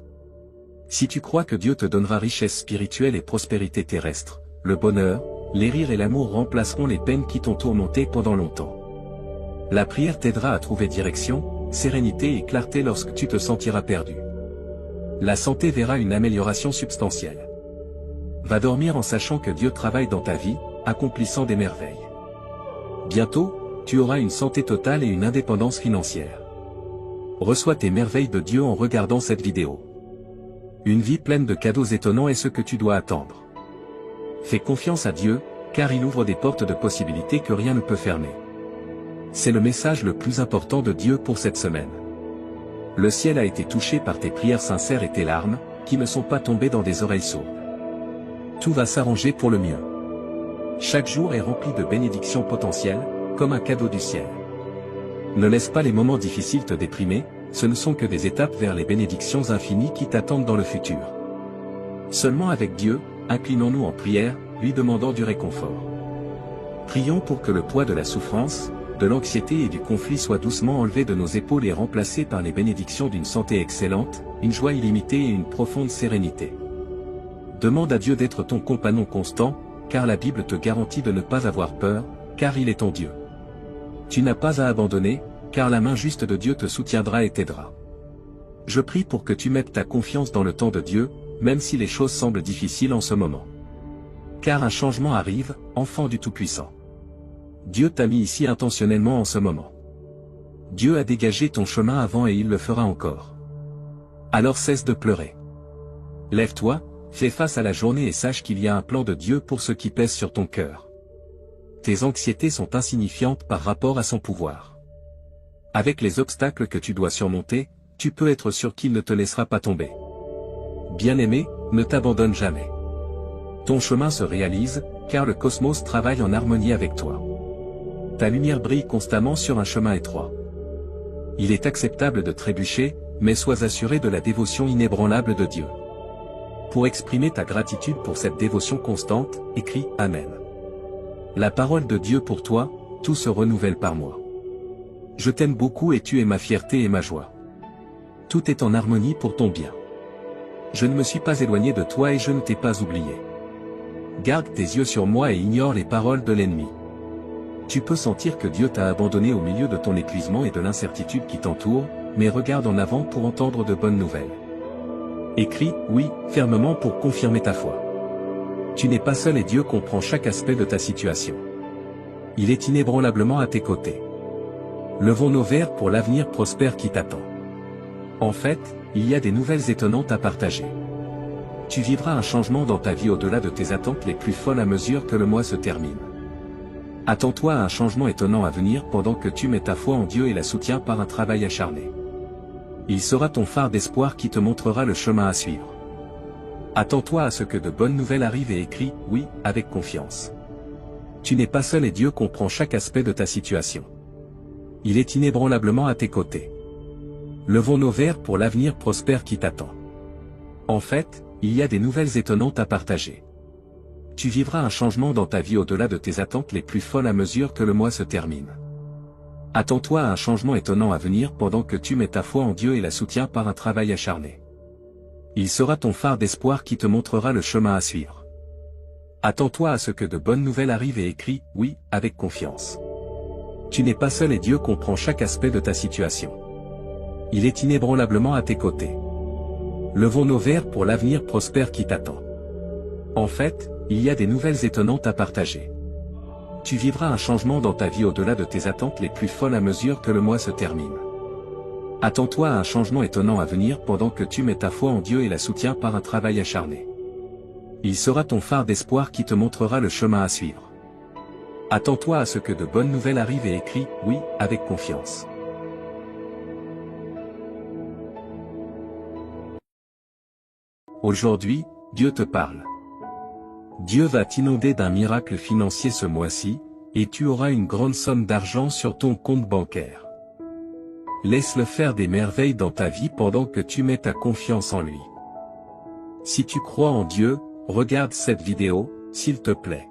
Si tu crois que Dieu te donnera richesse spirituelle et prospérité terrestre, le bonheur, les rires et l'amour remplaceront les peines qui t'ont tourmenté pendant longtemps. La prière t'aidera à trouver direction, sérénité et clarté lorsque tu te sentiras perdu. La santé verra une amélioration substantielle. Va dormir en sachant que Dieu travaille dans ta vie, accomplissant des merveilles. Bientôt, tu auras une santé totale et une indépendance financière. Reçois tes merveilles de Dieu en regardant cette vidéo. Une vie pleine de cadeaux étonnants est ce que tu dois attendre. Fais confiance à Dieu, car il ouvre des portes de possibilités que rien ne peut fermer. C'est le message le plus important de Dieu pour cette semaine. Le ciel a été touché par tes prières sincères et tes larmes, qui ne sont pas tombées dans des oreilles sourdes. Tout va s'arranger pour le mieux. Chaque jour est rempli de bénédictions potentielles, comme un cadeau du ciel. Ne laisse pas les moments difficiles te déprimer, ce ne sont que des étapes vers les bénédictions infinies qui t'attendent dans le futur. Seulement avec Dieu, inclinons-nous en prière, lui demandant du réconfort. Prions pour que le poids de la souffrance, de l'anxiété et du conflit soit doucement enlevé de nos épaules et remplacé par les bénédictions d'une santé excellente, une joie illimitée et une profonde sérénité. Demande à Dieu d'être ton compagnon constant, car la Bible te garantit de ne pas avoir peur, car il est ton Dieu. Tu n'as pas à abandonner, car la main juste de Dieu te soutiendra et t'aidera. Je prie pour que tu mettes ta confiance dans le temps de Dieu, même si les choses semblent difficiles en ce moment. Car un changement arrive, enfant du Tout-Puissant. Dieu t'a mis ici intentionnellement en ce moment. Dieu a dégagé ton chemin avant et il le fera encore. Alors cesse de pleurer. Lève-toi, fais face à la journée et sache qu'il y a un plan de Dieu pour ce qui pèse sur ton cœur. Tes anxiétés sont insignifiantes par rapport à son pouvoir. Avec les obstacles que tu dois surmonter, tu peux être sûr qu'il ne te laissera pas tomber. Bien-aimé, ne t'abandonne jamais. Ton chemin se réalise, car le cosmos travaille en harmonie avec toi. Ta lumière brille constamment sur un chemin étroit. Il est acceptable de trébucher, mais sois assuré de la dévotion inébranlable de Dieu. Pour exprimer ta gratitude pour cette dévotion constante, écris « Amen ». La parole de Dieu pour toi, tout se renouvelle par moi. Je t'aime beaucoup et tu es ma fierté et ma joie. Tout est en harmonie pour ton bien. Je ne me suis pas éloigné de toi et je ne t'ai pas oublié. Garde tes yeux sur moi et ignore les paroles de l'ennemi. Tu peux sentir que Dieu t'a abandonné au milieu de ton épuisement et de l'incertitude qui t'entoure, mais regarde en avant pour entendre de bonnes nouvelles. Écris « Oui » fermement pour confirmer ta foi. Tu n'es pas seul et Dieu comprend chaque aspect de ta situation. Il est inébranlablement à tes côtés. Levons nos verres pour l'avenir prospère qui t'attend. En fait, il y a des nouvelles étonnantes à partager. Tu vivras un changement dans ta vie au-delà de tes attentes les plus folles à mesure que le mois se termine. Attends-toi à un changement étonnant à venir pendant que tu mets ta foi en Dieu et la soutiens par un travail acharné. Il sera ton phare d'espoir qui te montrera le chemin à suivre. Attends-toi à ce que de bonnes nouvelles arrivent et écris « Oui » avec confiance. Tu n'es pas seul et Dieu comprend chaque aspect de ta situation. Il est inébranlablement à tes côtés. Levons nos verres pour l'avenir prospère qui t'attend. En fait, il y a des nouvelles étonnantes à partager. Tu vivras un changement dans ta vie au-delà de tes attentes les plus folles à mesure que le mois se termine. Attends-toi à un changement étonnant à venir pendant que tu mets ta foi en Dieu et la soutiens par un travail acharné. Il sera ton phare d'espoir qui te montrera le chemin à suivre. Attends-toi à ce que de bonnes nouvelles arrivent et écris « Oui » avec confiance. Tu n'es pas seul et Dieu comprend chaque aspect de ta situation. Il est inébranlablement à tes côtés. Levons nos verres pour l'avenir prospère qui t'attend. En fait, il y a des nouvelles étonnantes à partager. Tu vivras un changement dans ta vie au-delà de tes attentes les plus folles à mesure que le mois se termine. Attends-toi à un changement étonnant à venir pendant que tu mets ta foi en Dieu et la soutiens par un travail acharné. Il sera ton phare d'espoir qui te montrera le chemin à suivre. Attends-toi à ce que de bonnes nouvelles arrivent et écris « Oui » avec confiance. Aujourd'hui, Dieu te parle. Dieu va t'inonder d'un miracle financier ce mois-ci, et tu auras une grande somme d'argent sur ton compte bancaire. Laisse-le faire des merveilles dans ta vie pendant que tu mets ta confiance en lui. Si tu crois en Dieu, regarde cette vidéo, s'il te plaît.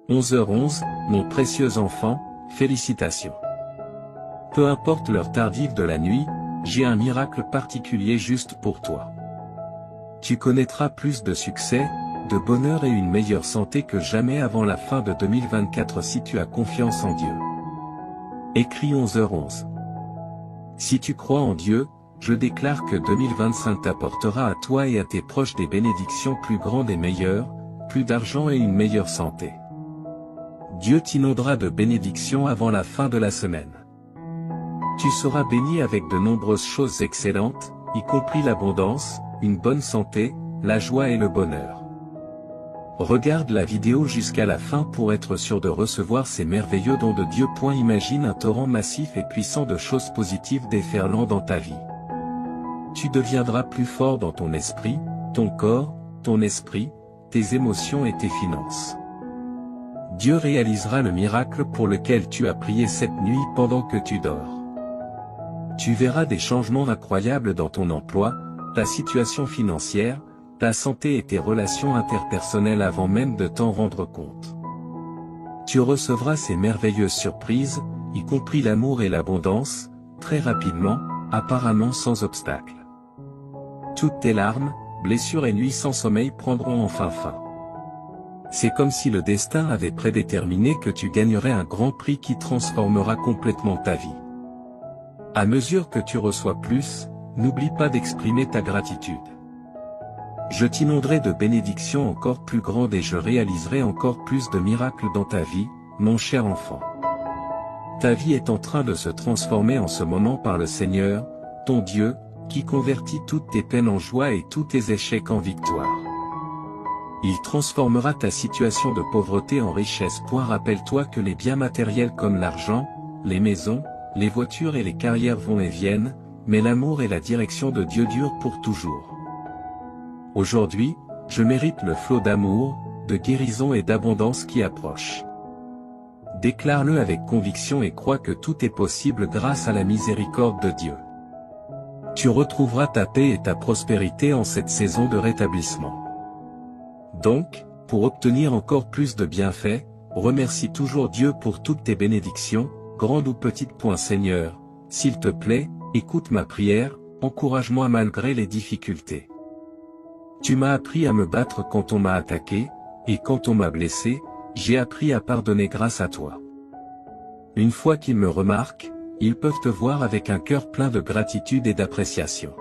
11h11, mon précieux enfant, félicitations. Peu importe l'heure tardive de la nuit, j'ai un miracle particulier juste pour toi. Tu connaîtras plus de succès, de bonheur et une meilleure santé que jamais avant la fin de 2024 si tu as confiance en Dieu. Écrit 11h11. Si tu crois en Dieu, je déclare que 2025 t'apportera à toi et à tes proches des bénédictions plus grandes et meilleures, plus d'argent et une meilleure santé. Dieu t'inondera de bénédictions avant la fin de la semaine. Tu seras béni avec de nombreuses choses excellentes, y compris l'abondance, une bonne santé, la joie et le bonheur. Regarde la vidéo jusqu'à la fin pour être sûr de recevoir ces merveilleux dons de Dieu. Imagine un torrent massif et puissant de choses positives déferlant dans ta vie. Tu deviendras plus fort dans ton esprit, ton corps, ton esprit, tes émotions et tes finances. Dieu réalisera le miracle pour lequel tu as prié cette nuit pendant que tu dors. Tu verras des changements incroyables dans ton emploi, ta situation financière, ta santé et tes relations interpersonnelles avant même de t'en rendre compte. Tu recevras ces merveilleuses surprises, y compris l'amour et l'abondance, très rapidement, apparemment sans obstacle. Toutes tes larmes, blessures et nuits sans sommeil prendront enfin fin. C'est comme si le destin avait prédéterminé que tu gagnerais un grand prix qui transformera complètement ta vie. À mesure que tu reçois plus, n'oublie pas d'exprimer ta gratitude. Je t'inonderai de bénédictions encore plus grandes et je réaliserai encore plus de miracles dans ta vie, mon cher enfant. Ta vie est en train de se transformer en ce moment par le Seigneur, ton Dieu, qui convertit toutes tes peines en joie et tous tes échecs en victoire. Il transformera ta situation de pauvreté en richesse. Rappelle-toi que les biens matériels comme l'argent, les maisons, les voitures et les carrières vont et viennent, mais l'amour et la direction de Dieu durent pour toujours. Aujourd'hui, je mérite le flot d'amour, de guérison et d'abondance qui approche. Déclare-le avec conviction et crois que tout est possible grâce à la miséricorde de Dieu. Tu retrouveras ta paix et ta prospérité en cette saison de rétablissement. Donc, pour obtenir encore plus de bienfaits, remercie toujours Dieu pour toutes tes bénédictions, grandes ou petites. Seigneur, s'il te plaît, écoute ma prière, encourage-moi malgré les difficultés. Tu m'as appris à me battre quand on m'a attaqué, et quand on m'a blessé, j'ai appris à pardonner grâce à toi. Une fois qu'ils me remarquent, ils peuvent te voir avec un cœur plein de gratitude et d'appréciation.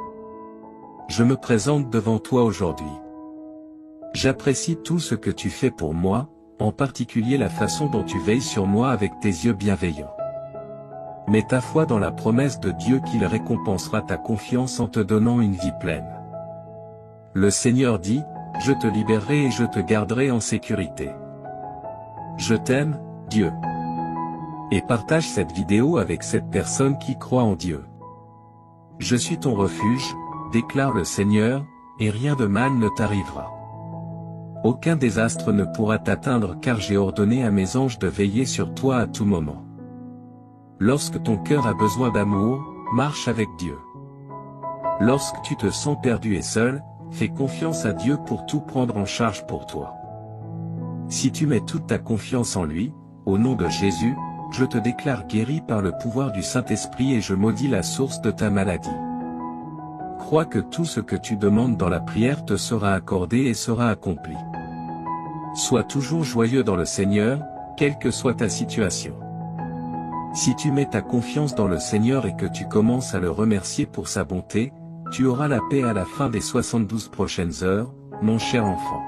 Je me présente devant toi aujourd'hui. J'apprécie tout ce que tu fais pour moi, en particulier la façon dont tu veilles sur moi avec tes yeux bienveillants. Mets ta foi dans la promesse de Dieu qu'il récompensera ta confiance en te donnant une vie pleine. Le Seigneur dit, je te libérerai et je te garderai en sécurité. Je t'aime, Dieu. Et partage cette vidéo avec cette personne qui croit en Dieu. Je suis ton refuge, déclare le Seigneur, et rien de mal ne t'arrivera. Aucun désastre ne pourra t'atteindre car j'ai ordonné à mes anges de veiller sur toi à tout moment. Lorsque ton cœur a besoin d'amour, marche avec Dieu. Lorsque tu te sens perdu et seul, fais confiance à Dieu pour tout prendre en charge pour toi. Si tu mets toute ta confiance en lui, au nom de Jésus, je te déclare guéri par le pouvoir du Saint-Esprit et je maudis la source de ta maladie. Crois que tout ce que tu demandes dans la prière te sera accordé et sera accompli. Sois toujours joyeux dans le Seigneur, quelle que soit ta situation. Si tu mets ta confiance dans le Seigneur et que tu commences à le remercier pour sa bonté, tu auras la paix à la fin des 72 prochaines heures, mon cher enfant.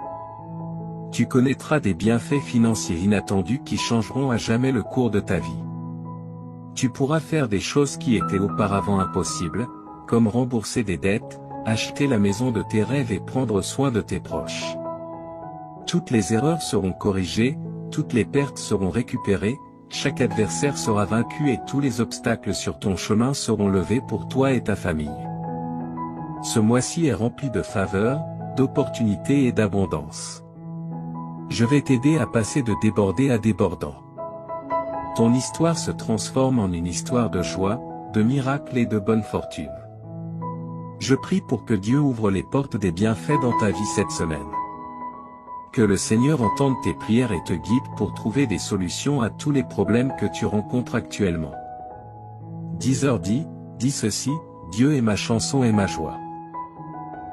Tu connaîtras des bienfaits financiers inattendus qui changeront à jamais le cours de ta vie. Tu pourras faire des choses qui étaient auparavant impossibles, comme rembourser des dettes, acheter la maison de tes rêves et prendre soin de tes proches. Toutes les erreurs seront corrigées, toutes les pertes seront récupérées, chaque adversaire sera vaincu et tous les obstacles sur ton chemin seront levés pour toi et ta famille. Ce mois-ci est rempli de faveurs, d'opportunités et d'abondance. Je vais t'aider à passer de débordé à débordant. Ton histoire se transforme en une histoire de joie, de miracles et de bonne fortune. Je prie pour que Dieu ouvre les portes des bienfaits dans ta vie cette semaine. Que le Seigneur entende tes prières et te guide pour trouver des solutions à tous les problèmes que tu rencontres actuellement. 10h10, dis ceci, Dieu est ma chanson et ma joie.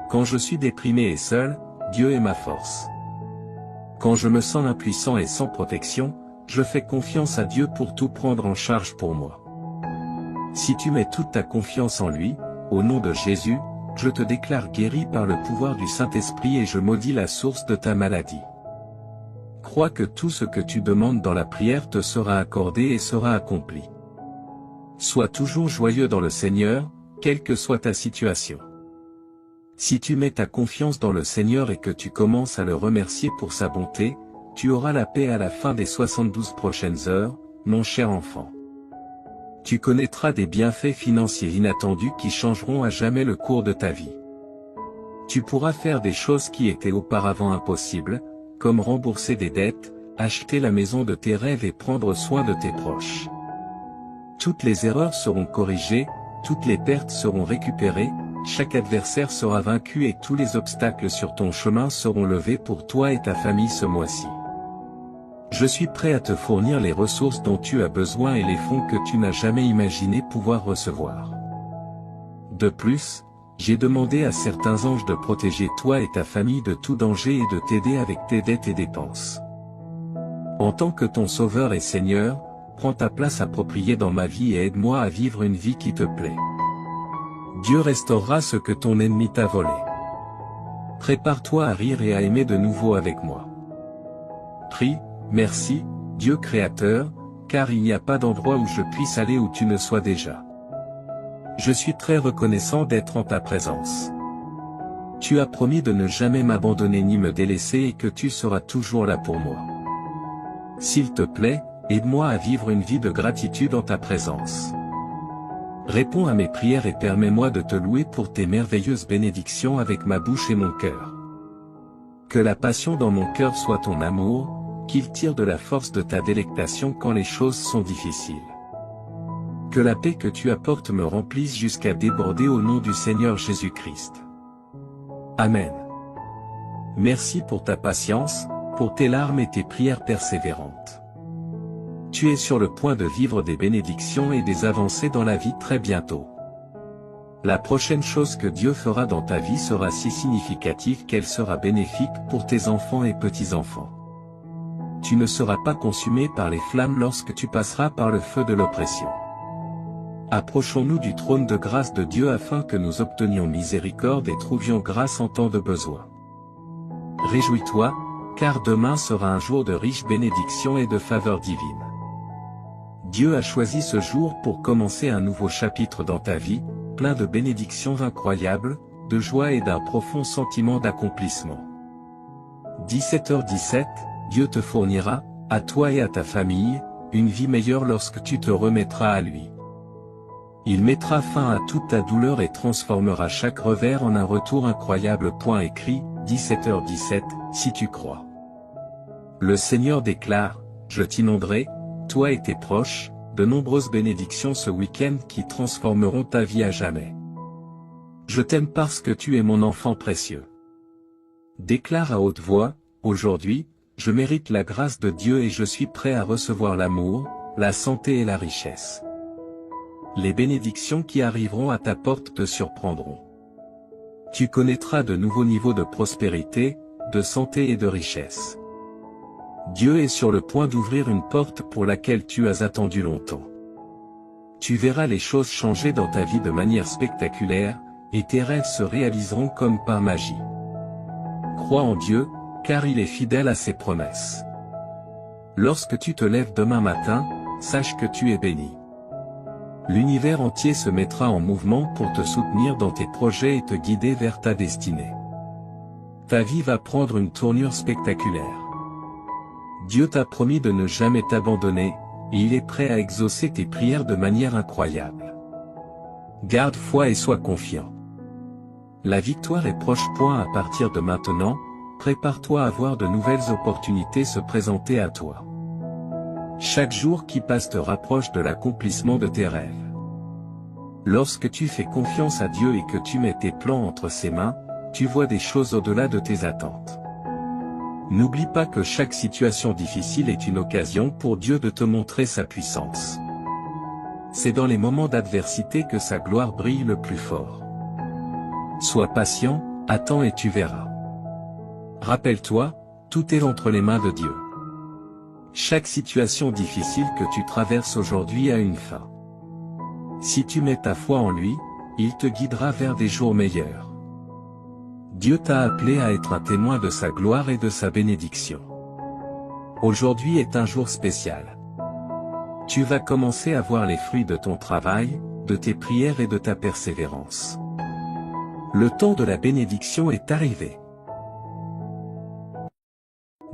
Quand je suis déprimé et seul, Dieu est ma force. Quand je me sens impuissant et sans protection, je fais confiance à Dieu pour tout prendre en charge pour moi. Si tu mets toute ta confiance en lui, au nom de Jésus, je te déclare guéri par le pouvoir du Saint-Esprit et je maudis la source de ta maladie. Crois que tout ce que tu demandes dans la prière te sera accordé et sera accompli. Sois toujours joyeux dans le Seigneur, quelle que soit ta situation. Si tu mets ta confiance dans le Seigneur et que tu commences à le remercier pour sa bonté, tu auras la paix à la fin des 72 prochaines heures, mon cher enfant. Tu connaîtras des bienfaits financiers inattendus qui changeront à jamais le cours de ta vie. Tu pourras faire des choses qui étaient auparavant impossibles, comme rembourser des dettes, acheter la maison de tes rêves et prendre soin de tes proches. Toutes les erreurs seront corrigées, toutes les pertes seront récupérées, chaque adversaire sera vaincu et tous les obstacles sur ton chemin seront levés pour toi et ta famille ce mois-ci. Je suis prêt à te fournir les ressources dont tu as besoin et les fonds que tu n'as jamais imaginé pouvoir recevoir. De plus, j'ai demandé à certains anges de protéger toi et ta famille de tout danger et de t'aider avec tes dettes et dépenses. En tant que ton Sauveur et Seigneur, prends ta place appropriée dans ma vie et aide-moi à vivre une vie qui te plaît. Dieu restaurera ce que ton ennemi t'a volé. Prépare-toi à rire et à aimer de nouveau avec moi. Prie, merci, Dieu Créateur, car il n'y a pas d'endroit où je puisse aller où tu ne sois déjà. Je suis très reconnaissant d'être en ta présence. Tu as promis de ne jamais m'abandonner ni me délaisser et que tu seras toujours là pour moi. S'il te plaît, aide-moi à vivre une vie de gratitude en ta présence. Réponds à mes prières et permets-moi de te louer pour tes merveilleuses bénédictions avec ma bouche et mon cœur. Que la passion dans mon cœur soit ton amour, qu'il tire de la force de ta délectation quand les choses sont difficiles. Que la paix que tu apportes me remplisse jusqu'à déborder au nom du Seigneur Jésus-Christ. Amen. Merci pour ta patience, pour tes larmes et tes prières persévérantes. Tu es sur le point de vivre des bénédictions et des avancées dans la vie très bientôt. La prochaine chose que Dieu fera dans ta vie sera si significative qu'elle sera bénéfique pour tes enfants et petits-enfants. Tu ne seras pas consumé par les flammes lorsque tu passeras par le feu de l'oppression. Approchons-nous du trône de grâce de Dieu afin que nous obtenions miséricorde et trouvions grâce en temps de besoin. Réjouis-toi, car demain sera un jour de riches bénédictions et de faveurs divines. Dieu a choisi ce jour pour commencer un nouveau chapitre dans ta vie, plein de bénédictions incroyables, de joie et d'un profond sentiment d'accomplissement. 17h17, Dieu te fournira, à toi et à ta famille, une vie meilleure lorsque tu te remettras à lui. Il mettra fin à toute ta douleur et transformera chaque revers en un retour incroyable. Écrit, 17h17, si tu crois. Le Seigneur déclare, je t'inonderai, toi et tes proches, de nombreuses bénédictions ce week-end qui transformeront ta vie à jamais. Je t'aime parce que tu es mon enfant précieux. Déclare à haute voix, aujourd'hui, je mérite la grâce de Dieu et je suis prêt à recevoir l'amour, la santé et la richesse. Les bénédictions qui arriveront à ta porte te surprendront. Tu connaîtras de nouveaux niveaux de prospérité, de santé et de richesse. Dieu est sur le point d'ouvrir une porte pour laquelle tu as attendu longtemps. Tu verras les choses changer dans ta vie de manière spectaculaire, et tes rêves se réaliseront comme par magie. Crois en Dieu, car il est fidèle à ses promesses. Lorsque tu te lèves demain matin, sache que tu es béni. L'univers entier se mettra en mouvement pour te soutenir dans tes projets et te guider vers ta destinée. Ta vie va prendre une tournure spectaculaire. Dieu t'a promis de ne jamais t'abandonner, et il est prêt à exaucer tes prières de manière incroyable. Garde foi et sois confiant. La victoire est proche. À partir de maintenant, prépare-toi à voir de nouvelles opportunités se présenter à toi. Chaque jour qui passe te rapproche de l'accomplissement de tes rêves. Lorsque tu fais confiance à Dieu et que tu mets tes plans entre ses mains, tu vois des choses au-delà de tes attentes. N'oublie pas que chaque situation difficile est une occasion pour Dieu de te montrer sa puissance. C'est dans les moments d'adversité que sa gloire brille le plus fort. Sois patient, attends et tu verras. Rappelle-toi, tout est entre les mains de Dieu. Chaque situation difficile que tu traverses aujourd'hui a une fin. Si tu mets ta foi en lui, il te guidera vers des jours meilleurs. Dieu t'a appelé à être un témoin de sa gloire et de sa bénédiction. Aujourd'hui est un jour spécial. Tu vas commencer à voir les fruits de ton travail, de tes prières et de ta persévérance. Le temps de la bénédiction est arrivé.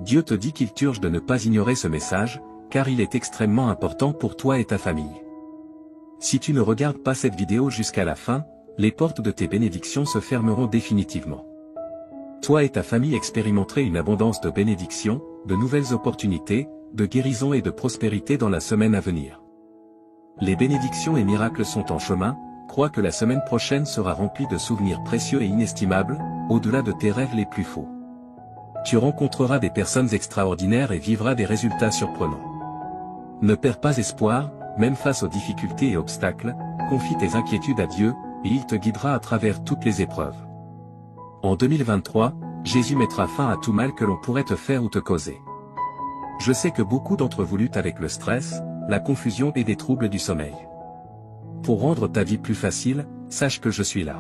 Dieu te dit qu'il t'urge de ne pas ignorer ce message, car il est extrêmement important pour toi et ta famille. Si tu ne regardes pas cette vidéo jusqu'à la fin, les portes de tes bénédictions se fermeront définitivement. Toi et ta famille expérimenterez une abondance de bénédictions, de nouvelles opportunités, de guérison et de prospérité dans la semaine à venir. Les bénédictions et miracles sont en chemin. Crois que la semaine prochaine sera remplie de souvenirs précieux et inestimables, au-delà de tes rêves les plus faux. Tu rencontreras des personnes extraordinaires et vivras des résultats surprenants. Ne perds pas espoir, même face aux difficultés et obstacles, confie tes inquiétudes à Dieu, et il te guidera à travers toutes les épreuves. En 2023, Jésus mettra fin à tout mal que l'on pourrait te faire ou te causer. Je sais que beaucoup d'entre vous luttent avec le stress, la confusion et des troubles du sommeil. Pour rendre ta vie plus facile, sache que je suis là.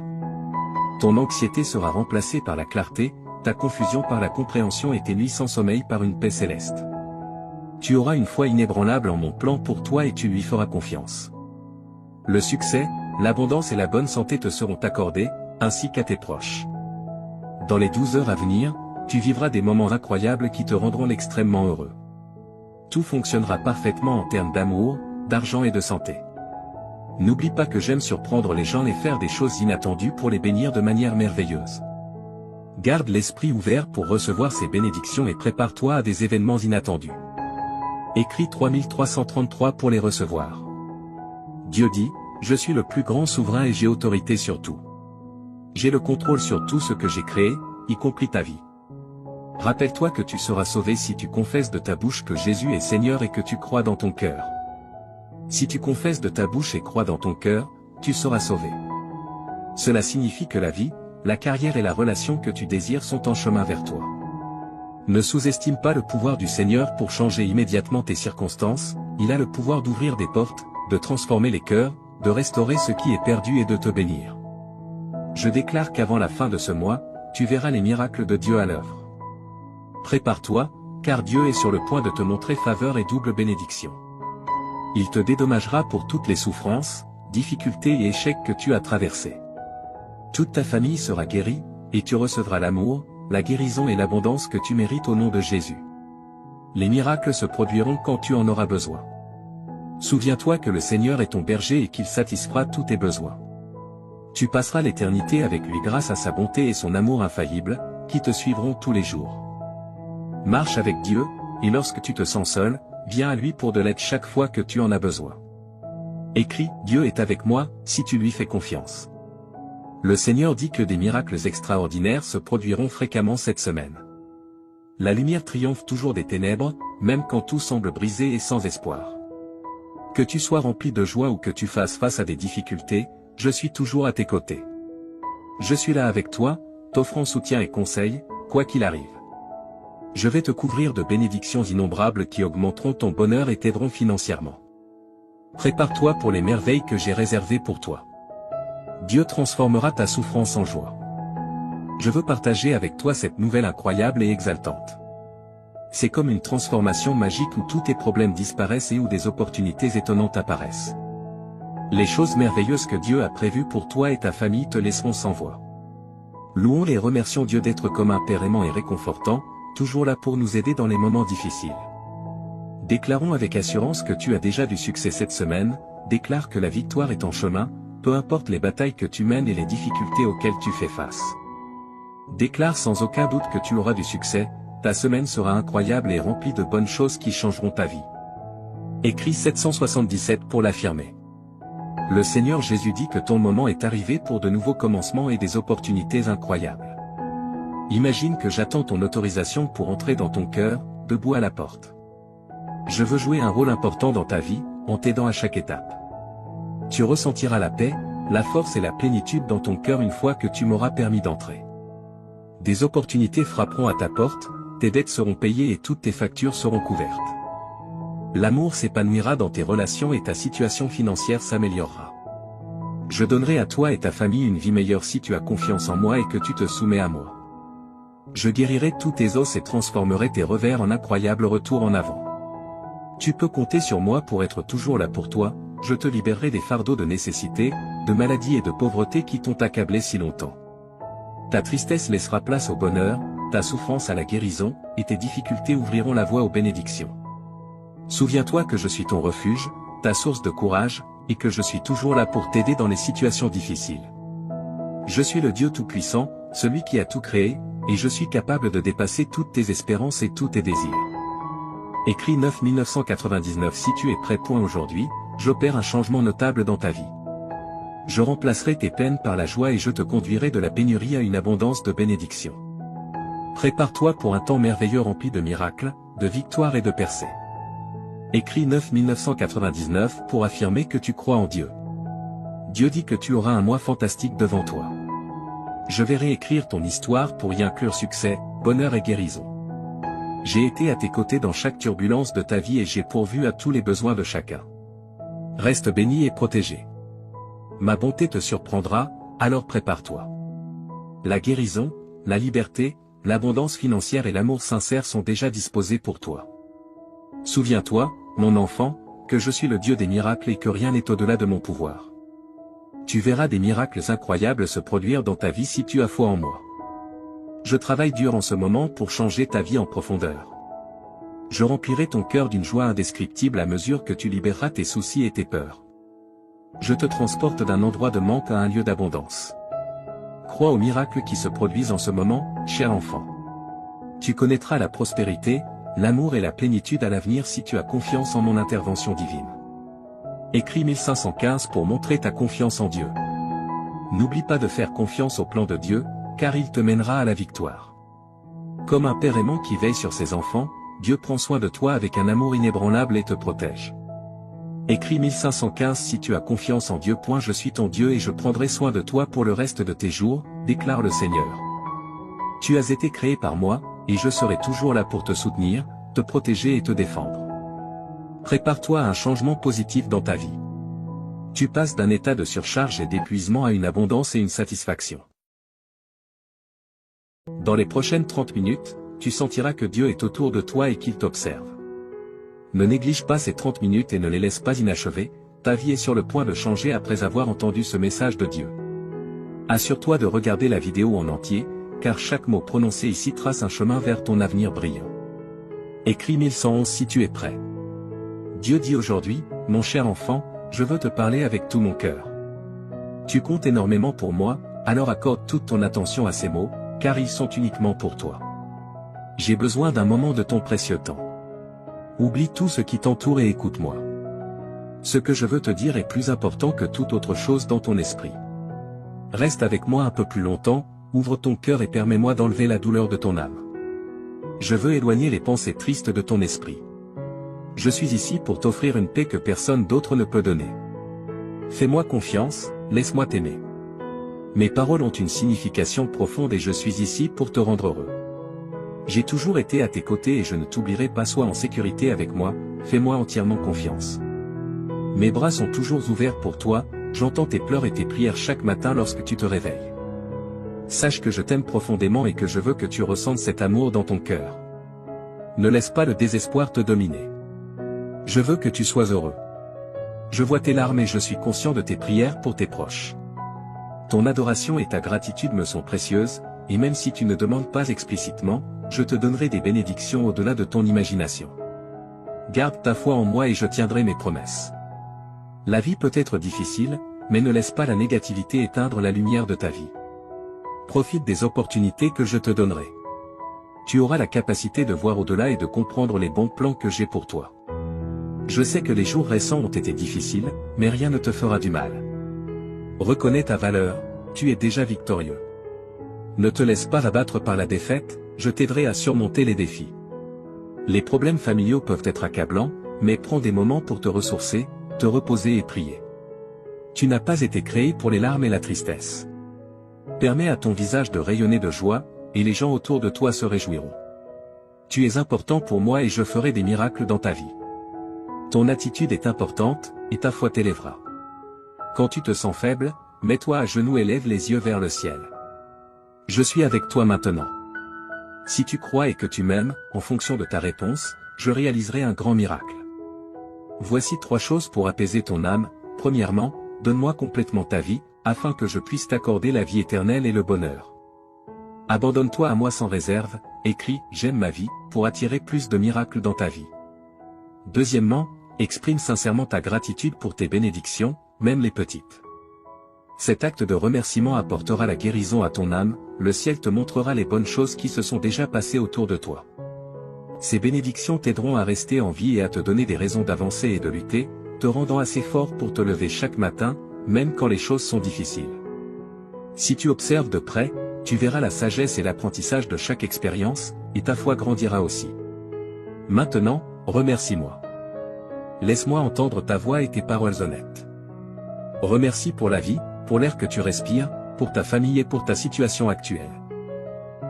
Ton anxiété sera remplacée par la clarté, ta confusion par la compréhension et tes nuits sans sommeil par une paix céleste. Tu auras une foi inébranlable en mon plan pour toi et tu lui feras confiance. Le succès, l'abondance et la bonne santé te seront accordés, ainsi qu'à tes proches. Dans les 12 heures à venir, tu vivras des moments incroyables qui te rendront extrêmement heureux. Tout fonctionnera parfaitement en termes d'amour, d'argent et de santé. N'oublie pas que j'aime surprendre les gens et faire des choses inattendues pour les bénir de manière merveilleuse. Garde l'esprit ouvert pour recevoir ces bénédictions et prépare-toi à des événements inattendus. Écris 3333 pour les recevoir. Dieu dit, je suis le plus grand souverain et j'ai autorité sur tout. J'ai le contrôle sur tout ce que j'ai créé, y compris ta vie. Rappelle-toi que tu seras sauvé si tu confesses de ta bouche que Jésus est Seigneur et que tu crois dans ton cœur. Si tu confesses de ta bouche et crois dans ton cœur, tu seras sauvé. Cela signifie que la vie, la carrière et la relation que tu désires sont en chemin vers toi. Ne sous-estime pas le pouvoir du Seigneur pour changer immédiatement tes circonstances, il a le pouvoir d'ouvrir des portes, de transformer les cœurs, de restaurer ce qui est perdu et de te bénir. Je déclare qu'avant la fin de ce mois, tu verras les miracles de Dieu à l'œuvre. Prépare-toi, car Dieu est sur le point de te montrer faveur et double bénédiction. Il te dédommagera pour toutes les souffrances, difficultés et échecs que tu as traversés. Toute ta famille sera guérie, et tu recevras l'amour, la guérison et l'abondance que tu mérites au nom de Jésus. Les miracles se produiront quand tu en auras besoin. Souviens-toi que le Seigneur est ton berger et qu'il satisfera tous tes besoins. Tu passeras l'éternité avec lui grâce à sa bonté et son amour infaillible, qui te suivront tous les jours. Marche avec Dieu, et lorsque tu te sens seul, viens à lui pour de l'aide chaque fois que tu en as besoin. Écris, Dieu est avec moi, si tu lui fais confiance. Le Seigneur dit que des miracles extraordinaires se produiront fréquemment cette semaine. La lumière triomphe toujours des ténèbres, même quand tout semble brisé et sans espoir. Que tu sois rempli de joie ou que tu fasses face à des difficultés, je suis toujours à tes côtés. Je suis là avec toi, t'offrant soutien et conseil, quoi qu'il arrive. Je vais te couvrir de bénédictions innombrables qui augmenteront ton bonheur et t'aideront financièrement. Prépare-toi pour les merveilles que j'ai réservées pour toi. Dieu transformera ta souffrance en joie. Je veux partager avec toi cette nouvelle incroyable et exaltante. C'est comme une transformation magique où tous tes problèmes disparaissent et où des opportunités étonnantes apparaissent. Les choses merveilleuses que Dieu a prévues pour toi et ta famille te laisseront sans voix. Louons et remercions Dieu d'être comme un Père aimant et réconfortant, toujours là pour nous aider dans les moments difficiles. Déclarons avec assurance que tu as déjà du succès cette semaine, déclare que la victoire est en chemin, peu importe les batailles que tu mènes et les difficultés auxquelles tu fais face. Déclare sans aucun doute que tu auras du succès, ta semaine sera incroyable et remplie de bonnes choses qui changeront ta vie. Écrit 777 pour l'affirmer. Le Seigneur Jésus dit que ton moment est arrivé pour de nouveaux commencements et des opportunités incroyables. Imagine que j'attends ton autorisation pour entrer dans ton cœur, debout à la porte. Je veux jouer un rôle important dans ta vie, en t'aidant à chaque étape. Tu ressentiras la paix, la force et la plénitude dans ton cœur une fois que tu m'auras permis d'entrer. Des opportunités frapperont à ta porte, tes dettes seront payées et toutes tes factures seront couvertes. L'amour s'épanouira dans tes relations et ta situation financière s'améliorera. Je donnerai à toi et ta famille une vie meilleure si tu as confiance en moi et que tu te soumets à moi. Je guérirai tous tes os et transformerai tes revers en incroyables retours en avant. Tu peux compter sur moi pour être toujours là pour toi, je te libérerai des fardeaux de nécessité, de maladie et de pauvreté qui t'ont accablé si longtemps. Ta tristesse laissera place au bonheur, ta souffrance à la guérison, et tes difficultés ouvriront la voie aux bénédictions. Souviens-toi que je suis ton refuge, ta source de courage, et que je suis toujours là pour t'aider dans les situations difficiles. Je suis le Dieu Tout-Puissant, celui qui a tout créé, et je suis capable de dépasser toutes tes espérances et tous tes désirs. Écrit 9-1999. Si tu es prêt. Aujourd'hui, j'opère un changement notable dans ta vie. Je remplacerai tes peines par la joie et je te conduirai de la pénurie à une abondance de bénédictions. Prépare-toi pour un temps merveilleux rempli de miracles, de victoires et de percées. Écrit 9-1999 pour affirmer que tu crois en Dieu. Dieu dit que tu auras un mois fantastique devant toi. Je vais réécrire ton histoire pour y inclure succès, bonheur et guérison. J'ai été à tes côtés dans chaque turbulence de ta vie et j'ai pourvu à tous les besoins de chacun. Reste béni et protégé. Ma bonté te surprendra, alors prépare-toi. La guérison, la liberté, l'abondance financière et l'amour sincère sont déjà disposés pour toi. Souviens-toi, mon enfant, que je suis le Dieu des miracles et que rien n'est au-delà de mon pouvoir. Tu verras des miracles incroyables se produire dans ta vie si tu as foi en moi. Je travaille dur en ce moment pour changer ta vie en profondeur. Je remplirai ton cœur d'une joie indescriptible à mesure que tu libéreras tes soucis et tes peurs. Je te transporte d'un endroit de manque à un lieu d'abondance. Crois aux miracles qui se produisent en ce moment, cher enfant. Tu connaîtras la prospérité, l'amour et la plénitude à l'avenir si tu as confiance en mon intervention divine. Écris 1515 pour montrer ta confiance en Dieu. N'oublie pas de faire confiance au plan de Dieu, car il te mènera à la victoire. Comme un père aimant qui veille sur ses enfants, Dieu prend soin de toi avec un amour inébranlable et te protège. Écris 1515 si tu as confiance en Dieu. Je suis ton Dieu et je prendrai soin de toi pour le reste de tes jours, déclare le Seigneur. Tu as été créé par moi, et je serai toujours là pour te soutenir, te protéger et te défendre. Prépare-toi à un changement positif dans ta vie. Tu passes d'un état de surcharge et d'épuisement à une abondance et une satisfaction. Dans les prochaines 30 minutes, tu sentiras que Dieu est autour de toi et qu'il t'observe. Ne néglige pas ces 30 minutes et ne les laisse pas inachevées, ta vie est sur le point de changer après avoir entendu ce message de Dieu. Assure-toi de regarder la vidéo en entier, car chaque mot prononcé ici trace un chemin vers ton avenir brillant. Écris 1111 si tu es prêt. Dieu dit aujourd'hui, mon cher enfant, je veux te parler avec tout mon cœur. Tu comptes énormément pour moi, alors accorde toute ton attention à ces mots, car ils sont uniquement pour toi. J'ai besoin d'un moment de ton précieux temps. Oublie tout ce qui t'entoure et écoute-moi. Ce que je veux te dire est plus important que toute autre chose dans ton esprit. Reste avec moi un peu plus longtemps, ouvre ton cœur et permets-moi d'enlever la douleur de ton âme. Je veux éloigner les pensées tristes de ton esprit. Je suis ici pour t'offrir une paix que personne d'autre ne peut donner. Fais-moi confiance, laisse-moi t'aimer. Mes paroles ont une signification profonde et je suis ici pour te rendre heureux. J'ai toujours été à tes côtés et je ne t'oublierai pas. Sois en sécurité avec moi, fais-moi entièrement confiance. Mes bras sont toujours ouverts pour toi, j'entends tes pleurs et tes prières chaque matin lorsque tu te réveilles. Sache que je t'aime profondément et que je veux que tu ressentes cet amour dans ton cœur. Ne laisse pas le désespoir te dominer. Je veux que tu sois heureux. Je vois tes larmes et je suis conscient de tes prières pour tes proches. Ton adoration et ta gratitude me sont précieuses, et même si tu ne demandes pas explicitement, je te donnerai des bénédictions au-delà de ton imagination. Garde ta foi en moi et je tiendrai mes promesses. La vie peut être difficile, mais ne laisse pas la négativité éteindre la lumière de ta vie. Profite des opportunités que je te donnerai. Tu auras la capacité de voir au-delà et de comprendre les bons plans que j'ai pour toi. Je sais que les jours récents ont été difficiles, mais rien ne te fera du mal. Reconnais ta valeur, tu es déjà victorieux. Ne te laisse pas abattre par la défaite, je t'aiderai à surmonter les défis. Les problèmes familiaux peuvent être accablants, mais prends des moments pour te ressourcer, te reposer et prier. Tu n'as pas été créé pour les larmes et la tristesse. Permets à ton visage de rayonner de joie, et les gens autour de toi se réjouiront. Tu es important pour moi et je ferai des miracles dans ta vie. Ton attitude est importante, et ta foi t'élèvera. Quand tu te sens faible, mets-toi à genoux et lève les yeux vers le ciel. Je suis avec toi maintenant. Si tu crois et que tu m'aimes, en fonction de ta réponse, je réaliserai un grand miracle. Voici 3 choses pour apaiser ton âme. Premièrement, donne-moi complètement ta vie, afin que je puisse t'accorder la vie éternelle et le bonheur. Abandonne-toi à moi sans réserve, écris « J'aime ma vie » pour attirer plus de miracles dans ta vie. Deuxièmement, exprime sincèrement ta gratitude pour tes bénédictions, même les petites. Cet acte de remerciement apportera la guérison à ton âme, le ciel te montrera les bonnes choses qui se sont déjà passées autour de toi. Ces bénédictions t'aideront à rester en vie et à te donner des raisons d'avancer et de lutter, te rendant assez fort pour te lever chaque matin, même quand les choses sont difficiles. Si tu observes de près, tu verras la sagesse et l'apprentissage de chaque expérience, et ta foi grandira aussi. Maintenant, remercie-moi. Laisse-moi entendre ta voix et tes paroles honnêtes. Remercie pour la vie, pour l'air que tu respires, pour ta famille et pour ta situation actuelle.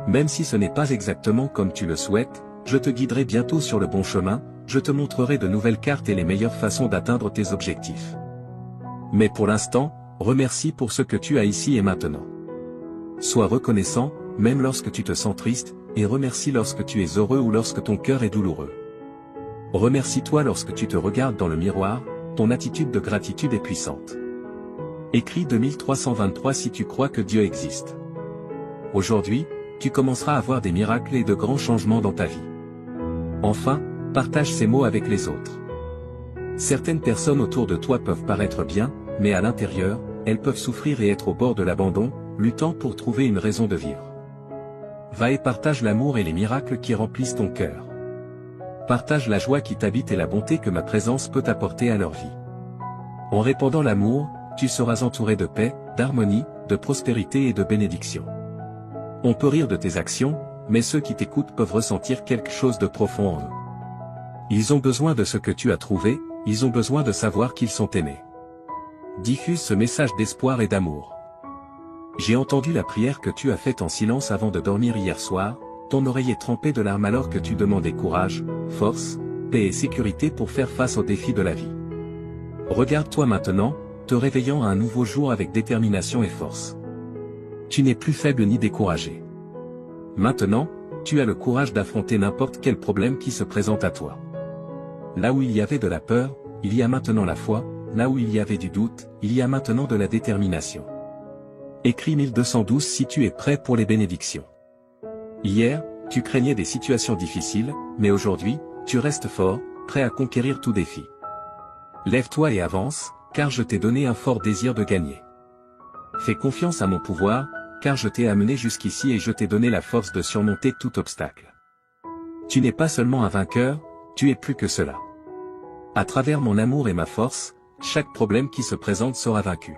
Même si ce n'est pas exactement comme tu le souhaites, je te guiderai bientôt sur le bon chemin, je te montrerai de nouvelles cartes et les meilleures façons d'atteindre tes objectifs. Mais pour l'instant, remercie pour ce que tu as ici et maintenant. Sois reconnaissant, même lorsque tu te sens triste, et remercie lorsque tu es heureux ou lorsque ton cœur est douloureux. Remercie-toi lorsque tu te regardes dans le miroir, ton attitude de gratitude est puissante. Écris 2323 si tu crois que Dieu existe. Aujourd'hui, tu commenceras à voir des miracles et de grands changements dans ta vie. Enfin, partage ces mots avec les autres. Certaines personnes autour de toi peuvent paraître bien, mais à l'intérieur, elles peuvent souffrir et être au bord de l'abandon, luttant pour trouver une raison de vivre. Va et partage l'amour et les miracles qui remplissent ton cœur. Partage la joie qui t'habite et la bonté que ma présence peut apporter à leur vie. En répandant l'amour, tu seras entouré de paix, d'harmonie, de prospérité et de bénédiction. On peut rire de tes actions, mais ceux qui t'écoutent peuvent ressentir quelque chose de profond en eux. Ils ont besoin de ce que tu as trouvé, ils ont besoin de savoir qu'ils sont aimés. Diffuse ce message d'espoir et d'amour. J'ai entendu la prière que tu as faite en silence avant de dormir hier soir, ton oreille est trempée de larmes alors que tu demandais courage, force, paix et sécurité pour faire face aux défis de la vie. Regarde-toi maintenant, te réveillant à un nouveau jour avec détermination et force. Tu n'es plus faible ni découragé. Maintenant, tu as le courage d'affronter n'importe quel problème qui se présente à toi. Là où il y avait de la peur, il y a maintenant la foi, là où il y avait du doute, il y a maintenant de la détermination. Écris 1212 si tu es prêt pour les bénédictions. Hier, tu craignais des situations difficiles, mais aujourd'hui, tu restes fort, prêt à conquérir tout défi. Lève-toi et avance, car je t'ai donné un fort désir de gagner. Fais confiance à mon pouvoir, car je t'ai amené jusqu'ici et je t'ai donné la force de surmonter tout obstacle. Tu n'es pas seulement un vainqueur, tu es plus que cela. À travers mon amour et ma force, chaque problème qui se présente sera vaincu.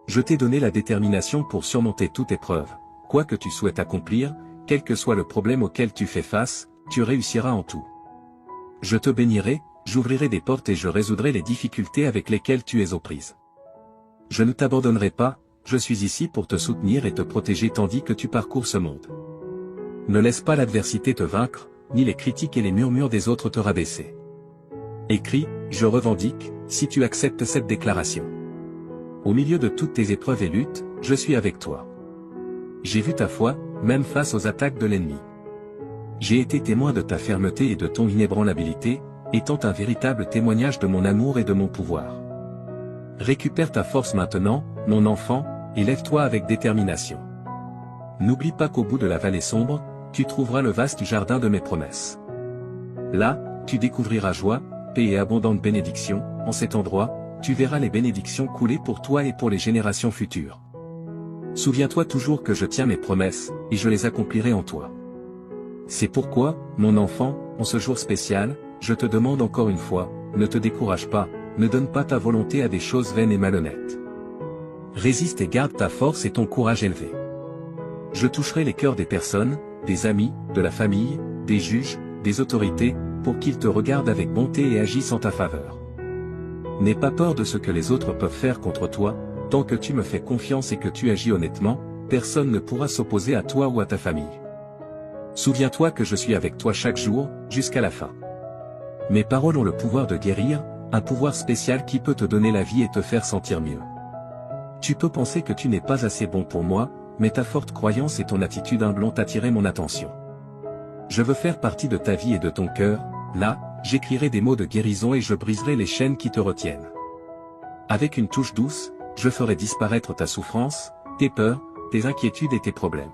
Je t'ai donné la détermination pour surmonter toute épreuve, quoi que tu souhaites accomplir, quel que soit le problème auquel tu fais face, tu réussiras en tout. Je te bénirai, j'ouvrirai des portes et je résoudrai les difficultés avec lesquelles tu es aux prises. Je ne t'abandonnerai pas, je suis ici pour te soutenir et te protéger tandis que tu parcours ce monde. Ne laisse pas l'adversité te vaincre, ni les critiques et les murmures des autres te rabaisser. Écris, je revendique, si tu acceptes cette déclaration. Au milieu de toutes tes épreuves et luttes, je suis avec toi. J'ai vu ta foi, même face aux attaques de l'ennemi. J'ai été témoin de ta fermeté et de ton inébranlabilité, étant un véritable témoignage de mon amour et de mon pouvoir. Récupère ta force maintenant, mon enfant, et lève-toi avec détermination. N'oublie pas qu'au bout de la vallée sombre, tu trouveras le vaste jardin de mes promesses. Là, tu découvriras joie, paix et abondante bénédiction, en cet endroit, tu verras les bénédictions couler pour toi et pour les générations futures. Souviens-toi toujours que je tiens mes promesses, et je les accomplirai en toi. C'est pourquoi, mon enfant, en ce jour spécial, je te demande encore une fois, ne te décourage pas, ne donne pas ta volonté à des choses vaines et malhonnêtes. Résiste et garde ta force et ton courage élevé. Je toucherai les cœurs des personnes, des amis, de la famille, des juges, des autorités, pour qu'ils te regardent avec bonté et agissent en ta faveur. N'aie pas peur de ce que les autres peuvent faire contre toi, tant que tu me fais confiance et que tu agis honnêtement, personne ne pourra s'opposer à toi ou à ta famille. Souviens-toi que je suis avec toi chaque jour, jusqu'à la fin. Mes paroles ont le pouvoir de guérir, un pouvoir spécial qui peut te donner la vie et te faire sentir mieux. Tu peux penser que tu n'es pas assez bon pour moi, mais ta forte croyance et ton attitude humble ont attiré mon attention. Je veux faire partie de ta vie et de ton cœur, là, j'écrirai des mots de guérison et je briserai les chaînes qui te retiennent. Avec une touche douce, je ferai disparaître ta souffrance, tes peurs, tes inquiétudes et tes problèmes.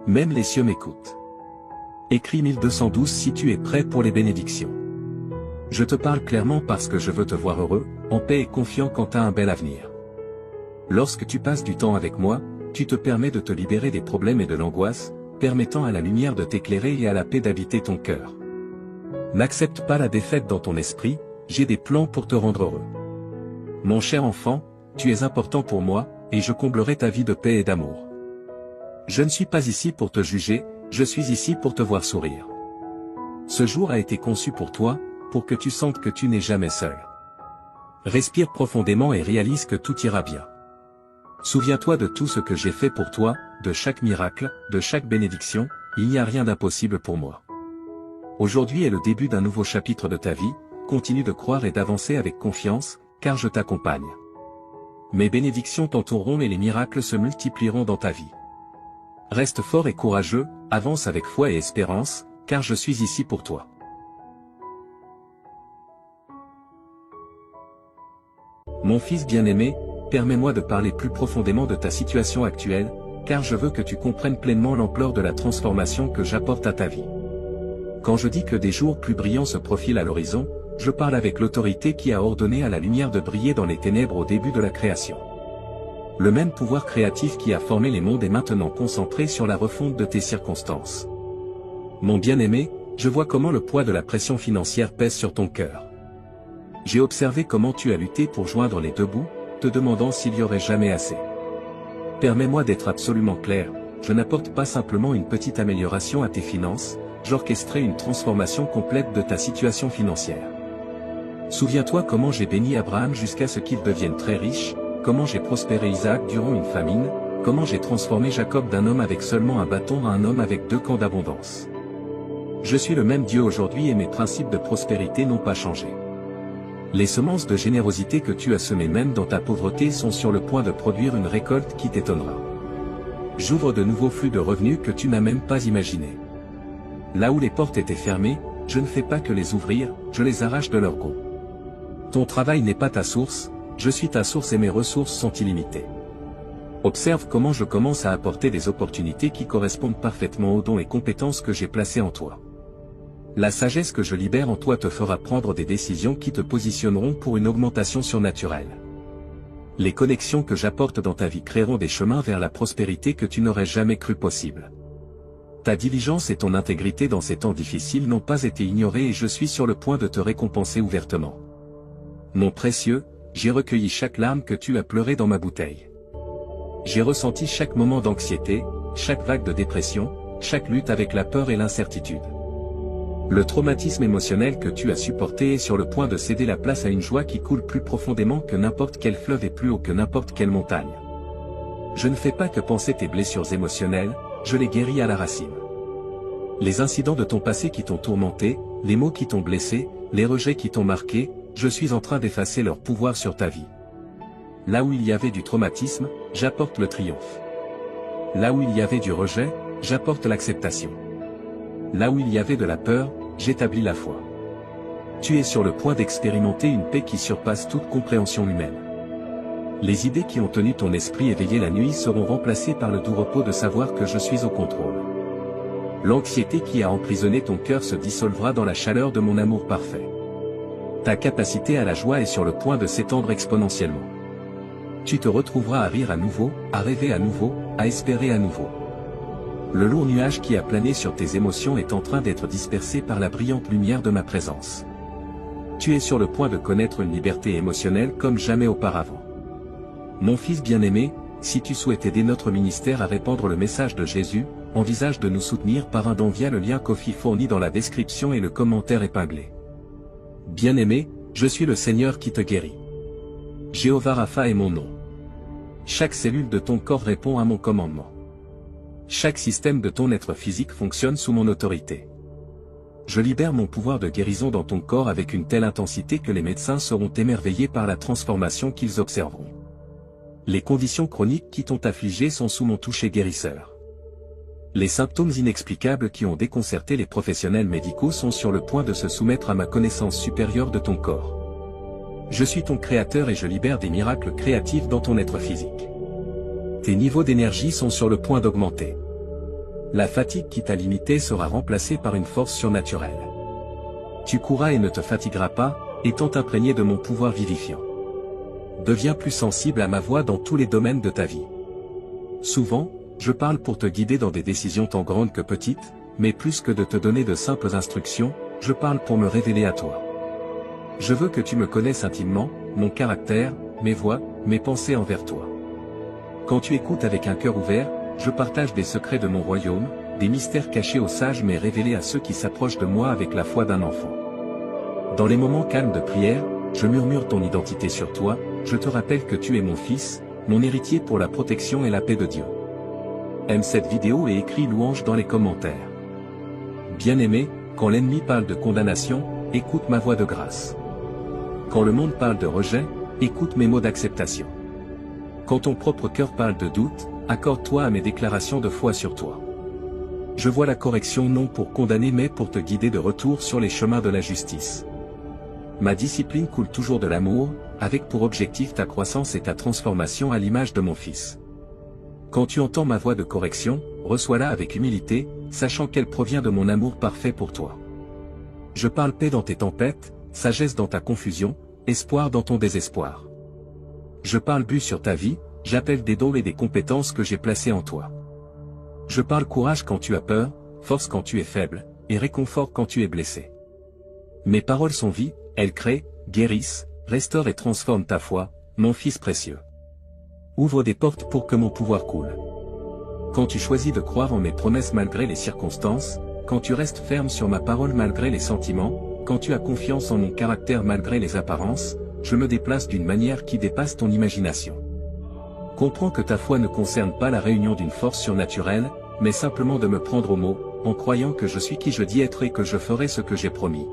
Même les cieux m'écoutent. Écris 1212 si tu es prêt pour les bénédictions. Je te parle clairement parce que je veux te voir heureux, en paix et confiant quant à un bel avenir. Lorsque tu passes du temps avec moi, tu te permets de te libérer des problèmes et de l'angoisse, permettant à la lumière de t'éclairer et à la paix d'habiter ton cœur. N'accepte pas la défaite dans ton esprit, j'ai des plans pour te rendre heureux. Mon cher enfant, tu es important pour moi, et je comblerai ta vie de paix et d'amour. Je ne suis pas ici pour te juger, je suis ici pour te voir sourire. Ce jour a été conçu pour toi, pour que tu sentes que tu n'es jamais seul. Respire profondément et réalise que tout ira bien. Souviens-toi de tout ce que j'ai fait pour toi, de chaque miracle, de chaque bénédiction, il n'y a rien d'impossible pour moi. Aujourd'hui est le début d'un nouveau chapitre de ta vie, continue de croire et d'avancer avec confiance, car je t'accompagne. Mes bénédictions t'entoureront et les miracles se multiplieront dans ta vie. Reste fort et courageux, avance avec foi et espérance, car je suis ici pour toi. Mon fils bien-aimé, permets-moi de parler plus profondément de ta situation actuelle, car je veux que tu comprennes pleinement l'ampleur de la transformation que j'apporte à ta vie. Quand je dis que des jours plus brillants se profilent à l'horizon, je parle avec l'autorité qui a ordonné à la lumière de briller dans les ténèbres au début de la création. Le même pouvoir créatif qui a formé les mondes est maintenant concentré sur la refonte de tes circonstances. Mon bien-aimé, je vois comment le poids de la pression financière pèse sur ton cœur. J'ai observé comment tu as lutté pour joindre les deux bouts, te demandant s'il y aurait jamais assez. Permets-moi d'être absolument clair, je n'apporte pas simplement une petite amélioration à tes finances, j'orchestrerai une transformation complète de ta situation financière. Souviens-toi comment j'ai béni Abraham jusqu'à ce qu'il devienne très riche, comment j'ai prospéré Isaac durant une famine, comment j'ai transformé Jacob d'un homme avec seulement un bâton à un homme avec 2 camps d'abondance. Je suis le même Dieu aujourd'hui et mes principes de prospérité n'ont pas changé. Les semences de générosité que tu as semées même dans ta pauvreté sont sur le point de produire une récolte qui t'étonnera. J'ouvre de nouveaux flux de revenus que tu n'as même pas imaginés. Là où les portes étaient fermées, je ne fais pas que les ouvrir, je les arrache de leur gonds. Ton travail n'est pas ta source, je suis ta source et mes ressources sont illimitées. Observe comment je commence à apporter des opportunités qui correspondent parfaitement aux dons et compétences que j'ai placés en toi. La sagesse que je libère en toi te fera prendre des décisions qui te positionneront pour une augmentation surnaturelle. Les connexions que j'apporte dans ta vie créeront des chemins vers la prospérité que tu n'aurais jamais cru possible. Ta diligence et ton intégrité dans ces temps difficiles n'ont pas été ignorées et je suis sur le point de te récompenser ouvertement. Mon précieux, j'ai recueilli chaque larme que tu as pleurée dans ma bouteille. J'ai ressenti chaque moment d'anxiété, chaque vague de dépression, chaque lutte avec la peur et l'incertitude. Le traumatisme émotionnel que tu as supporté est sur le point de céder la place à une joie qui coule plus profondément que n'importe quel fleuve et plus haut que n'importe quelle montagne. Je ne fais pas que penser tes blessures émotionnelles, je les guéris à la racine. Les incidents de ton passé qui t'ont tourmenté, les mots qui t'ont blessé, les rejets qui t'ont marqué, je suis en train d'effacer leur pouvoir sur ta vie. Là où il y avait du traumatisme, j'apporte le triomphe. Là où il y avait du rejet, j'apporte l'acceptation. Là où il y avait de la peur, j'établis la foi. Tu es sur le point d'expérimenter une paix qui surpasse toute compréhension humaine. Les idées qui ont tenu ton esprit éveillé la nuit seront remplacées par le doux repos de savoir que je suis au contrôle. L'anxiété qui a emprisonné ton cœur se dissolvera dans la chaleur de mon amour parfait. Ta capacité à la joie est sur le point de s'étendre exponentiellement. Tu te retrouveras à rire à nouveau, à rêver à nouveau, à espérer à nouveau. Le lourd nuage qui a plané sur tes émotions est en train d'être dispersé par la brillante lumière de ma présence. Tu es sur le point de connaître une liberté émotionnelle comme jamais auparavant. Mon fils bien-aimé, si tu souhaites aider notre ministère à répandre le message de Jésus, envisage de nous soutenir par un don via le lien Ko-fi fourni dans la description et le commentaire épinglé. Bien-aimé, je suis le Seigneur qui te guérit. Jéhovah Rapha est mon nom. Chaque cellule de ton corps répond à mon commandement. Chaque système de ton être physique fonctionne sous mon autorité. Je libère mon pouvoir de guérison dans ton corps avec une telle intensité que les médecins seront émerveillés par la transformation qu'ils observeront. Les conditions chroniques qui t'ont affligé sont sous mon toucher guérisseur. Les symptômes inexplicables qui ont déconcerté les professionnels médicaux sont sur le point de se soumettre à ma connaissance supérieure de ton corps. Je suis ton créateur et je libère des miracles créatifs dans ton être physique. Tes niveaux d'énergie sont sur le point d'augmenter. La fatigue qui t'a limité sera remplacée par une force surnaturelle. Tu courras et ne te fatigueras pas, étant imprégné de mon pouvoir vivifiant. Deviens plus sensible à ma voix dans tous les domaines de ta vie. Souvent, je parle pour te guider dans des décisions tant grandes que petites, mais plus que de te donner de simples instructions, je parle pour me révéler à toi. Je veux que tu me connaisses intimement, mon caractère, mes voies, mes pensées envers toi. Quand tu écoutes avec un cœur ouvert, je partage des secrets de mon royaume, des mystères cachés aux sages mais révélés à ceux qui s'approchent de moi avec la foi d'un enfant. Dans les moments calmes de prière, je murmure ton identité sur toi, je te rappelle que tu es mon fils, mon héritier pour la protection et la paix de Dieu. Aime cette vidéo et écris louange dans les commentaires. Bien-aimé, quand l'ennemi parle de condamnation, écoute ma voix de grâce. Quand le monde parle de rejet, écoute mes mots d'acceptation. Quand ton propre cœur parle de doute, accorde-toi à mes déclarations de foi sur toi. Je vois la correction non pour condamner mais pour te guider de retour sur les chemins de la justice. Ma discipline coule toujours de l'amour, avec pour objectif ta croissance et ta transformation à l'image de mon Fils. Quand tu entends ma voix de correction, reçois-la avec humilité, sachant qu'elle provient de mon amour parfait pour toi. Je parle paix dans tes tempêtes, sagesse dans ta confusion, espoir dans ton désespoir. Je parle but sur ta vie, j'appelle des dons et des compétences que j'ai placées en toi. Je parle courage quand tu as peur, force quand tu es faible, et réconfort quand tu es blessé. Mes paroles sont vie, elles créent, guérissent, restaurent et transforment ta foi, mon Fils précieux. Ouvre des portes pour que mon pouvoir coule. Quand tu choisis de croire en mes promesses malgré les circonstances, quand tu restes ferme sur ma parole malgré les sentiments, quand tu as confiance en mon caractère malgré les apparences, je me déplace d'une manière qui dépasse ton imagination. Comprends que ta foi ne concerne pas la réunion d'une force surnaturelle, mais simplement de me prendre au mot, en croyant que je suis qui je dis être et que je ferai ce que j'ai promis.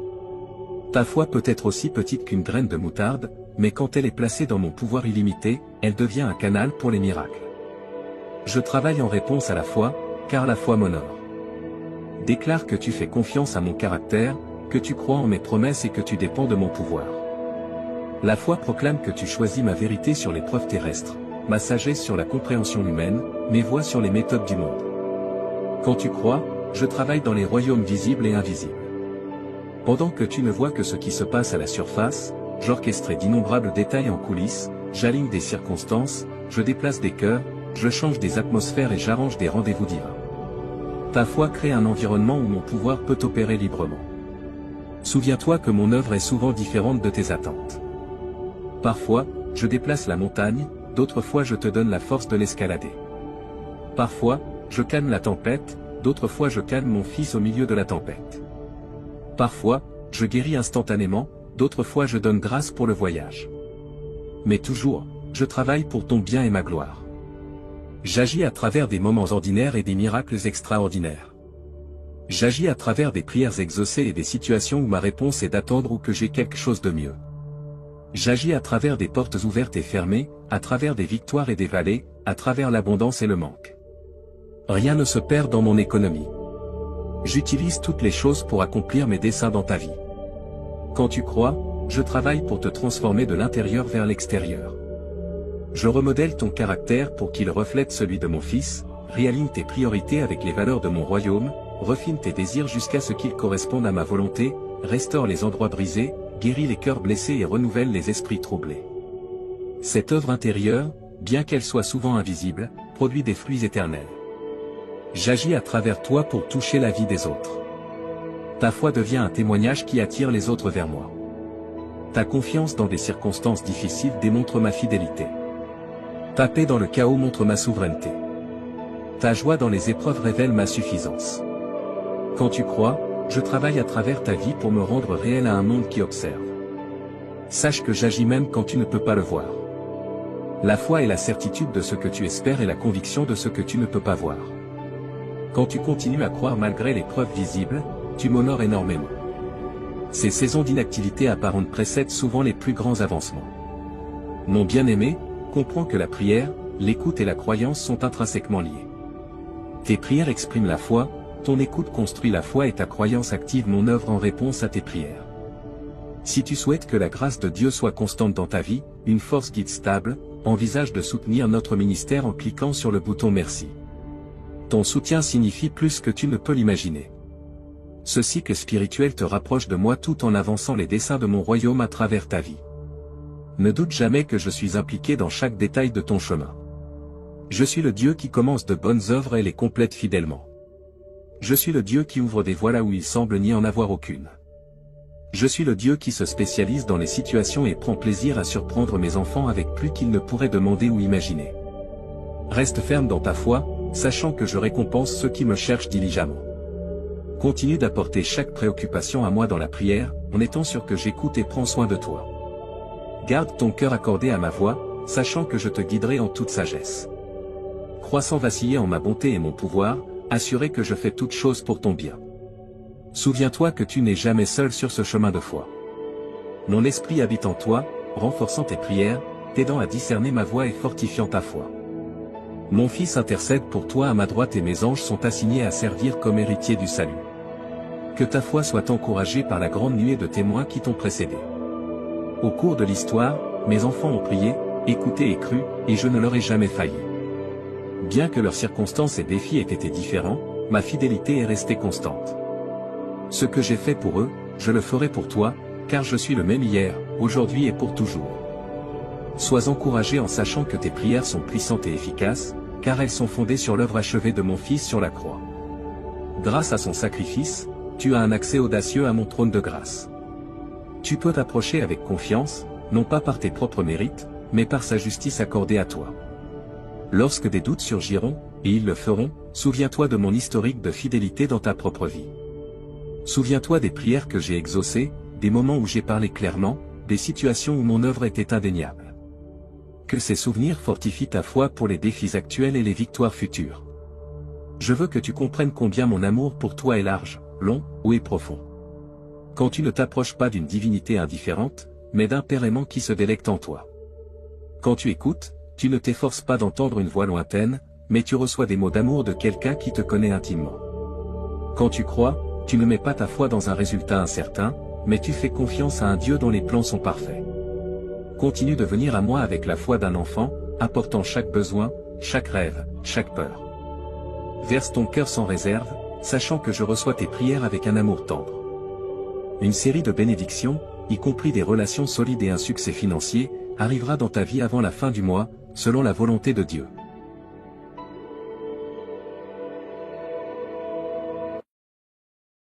Ta foi peut être aussi petite qu'une graine de moutarde, mais quand elle est placée dans mon pouvoir illimité, elle devient un canal pour les miracles. Je travaille en réponse à la foi, car la foi m'honore. Déclare que tu fais confiance à mon caractère, que tu crois en mes promesses et que tu dépends de mon pouvoir. La foi proclame que tu choisis ma vérité sur les preuves terrestres, ma sagesse sur la compréhension humaine, mes voies sur les méthodes du monde. Quand tu crois, je travaille dans les royaumes visibles et invisibles. Pendant que tu ne vois que ce qui se passe à la surface, j'orchestrai d'innombrables détails en coulisses, j'aligne des circonstances, je déplace des cœurs, je change des atmosphères et j'arrange des rendez-vous divins. Ta foi crée un environnement où mon pouvoir peut opérer librement. Souviens-toi que mon œuvre est souvent différente de tes attentes. Parfois, je déplace la montagne, d'autres fois je te donne la force de l'escalader. Parfois, je calme la tempête, d'autres fois je calme mon fils au milieu de la tempête. Parfois, je guéris instantanément, d'autres fois je donne grâce pour le voyage. Mais toujours, je travaille pour ton bien et ma gloire. J'agis à travers des moments ordinaires et des miracles extraordinaires. J'agis à travers des prières exaucées et des situations où ma réponse est d'attendre ou que j'ai quelque chose de mieux. J'agis à travers des portes ouvertes et fermées, à travers des victoires et des vallées, à travers l'abondance et le manque. Rien ne se perd dans mon économie. J'utilise toutes les choses pour accomplir mes desseins dans ta vie. Quand tu crois, je travaille pour te transformer de l'intérieur vers l'extérieur. Je remodèle ton caractère pour qu'il reflète celui de mon Fils, réaligne tes priorités avec les valeurs de mon royaume, refine tes désirs jusqu'à ce qu'ils correspondent à ma volonté, restaure les endroits brisés, guérit les cœurs blessés et renouvelle les esprits troublés. Cette œuvre intérieure, bien qu'elle soit souvent invisible, produit des fruits éternels. J'agis à travers toi pour toucher la vie des autres. Ta foi devient un témoignage qui attire les autres vers moi. Ta confiance dans des circonstances difficiles démontre ma fidélité. Ta paix dans le chaos montre ma souveraineté. Ta joie dans les épreuves révèle ma suffisance. Quand tu crois, je travaille à travers ta vie pour me rendre réel à un monde qui observe. Sache que j'agis même quand tu ne peux pas le voir. La foi est la certitude de ce que tu espères et la conviction de ce que tu ne peux pas voir. Quand tu continues à croire malgré les preuves visibles, tu m'honores énormément. Ces saisons d'inactivité apparente précèdent souvent les plus grands avancements. Mon bien-aimé, comprends que la prière, l'écoute et la croyance sont intrinsèquement liées. Tes prières expriment la foi, ton écoute construit la foi et ta croyance active mon œuvre en réponse à tes prières. Si tu souhaites que la grâce de Dieu soit constante dans ta vie, une force guide stable, envisage de soutenir notre ministère en cliquant sur le bouton Merci. Ton soutien signifie plus que tu ne peux l'imaginer. Ce cycle spirituel te rapproche de moi tout en avançant les desseins de mon royaume à travers ta vie. Ne doute jamais que je suis impliqué dans chaque détail de ton chemin. Je suis le Dieu qui commence de bonnes œuvres et les complète fidèlement. Je suis le Dieu qui ouvre des voies là où il semble n'y en avoir aucune. Je suis le Dieu qui se spécialise dans les situations et prend plaisir à surprendre mes enfants avec plus qu'ils ne pourraient demander ou imaginer. Reste ferme dans ta foi, sachant que je récompense ceux qui me cherchent diligemment. Continue d'apporter chaque préoccupation à moi dans la prière, en étant sûr que j'écoute et prends soin de toi. Garde ton cœur accordé à ma voix, sachant que je te guiderai en toute sagesse. Crois sans vaciller en ma bonté et mon pouvoir, assuré que je fais toutes choses pour ton bien. Souviens-toi que tu n'es jamais seul sur ce chemin de foi. Mon esprit habite en toi, renforçant tes prières, t'aidant à discerner ma voix et fortifiant ta foi. Mon Fils intercède pour toi à ma droite et mes anges sont assignés à servir comme héritiers du salut. Que ta foi soit encouragée par la grande nuée de témoins qui t'ont précédé. Au cours de l'histoire, mes enfants ont prié, écouté et cru, et je ne leur ai jamais failli. Bien que leurs circonstances et défis aient été différents, ma fidélité est restée constante. Ce que j'ai fait pour eux, je le ferai pour toi, car je suis le même hier, aujourd'hui et pour toujours. Sois encouragé en sachant que tes prières sont puissantes et efficaces, car elles sont fondées sur l'œuvre achevée de mon Fils sur la croix. Grâce à son sacrifice, tu as un accès audacieux à mon trône de grâce. Tu peux t'approcher avec confiance, non pas par tes propres mérites, mais par sa justice accordée à toi. Lorsque des doutes surgiront, et ils le feront, souviens-toi de mon historique de fidélité dans ta propre vie. Souviens-toi des prières que j'ai exaucées, des moments où j'ai parlé clairement, des situations où mon œuvre était indéniable. Que ces souvenirs fortifient ta foi pour les défis actuels et les victoires futures. Je veux que tu comprennes combien mon amour pour toi est large, long, haut et profond. Quand tu ne t'approches pas d'une divinité indifférente, mais d'un Père aimant qui se délecte en toi. Quand tu écoutes, tu ne t'efforces pas d'entendre une voix lointaine, mais tu reçois des mots d'amour de quelqu'un qui te connaît intimement. Quand tu crois, tu ne mets pas ta foi dans un résultat incertain, mais tu fais confiance à un Dieu dont les plans sont parfaits. Continue de venir à moi avec la foi d'un enfant, apportant chaque besoin, chaque rêve, chaque peur. Verse ton cœur sans réserve, sachant que je reçois tes prières avec un amour tendre. Une série de bénédictions, y compris des relations solides et un succès financier, arrivera dans ta vie avant la fin du mois, selon la volonté de Dieu.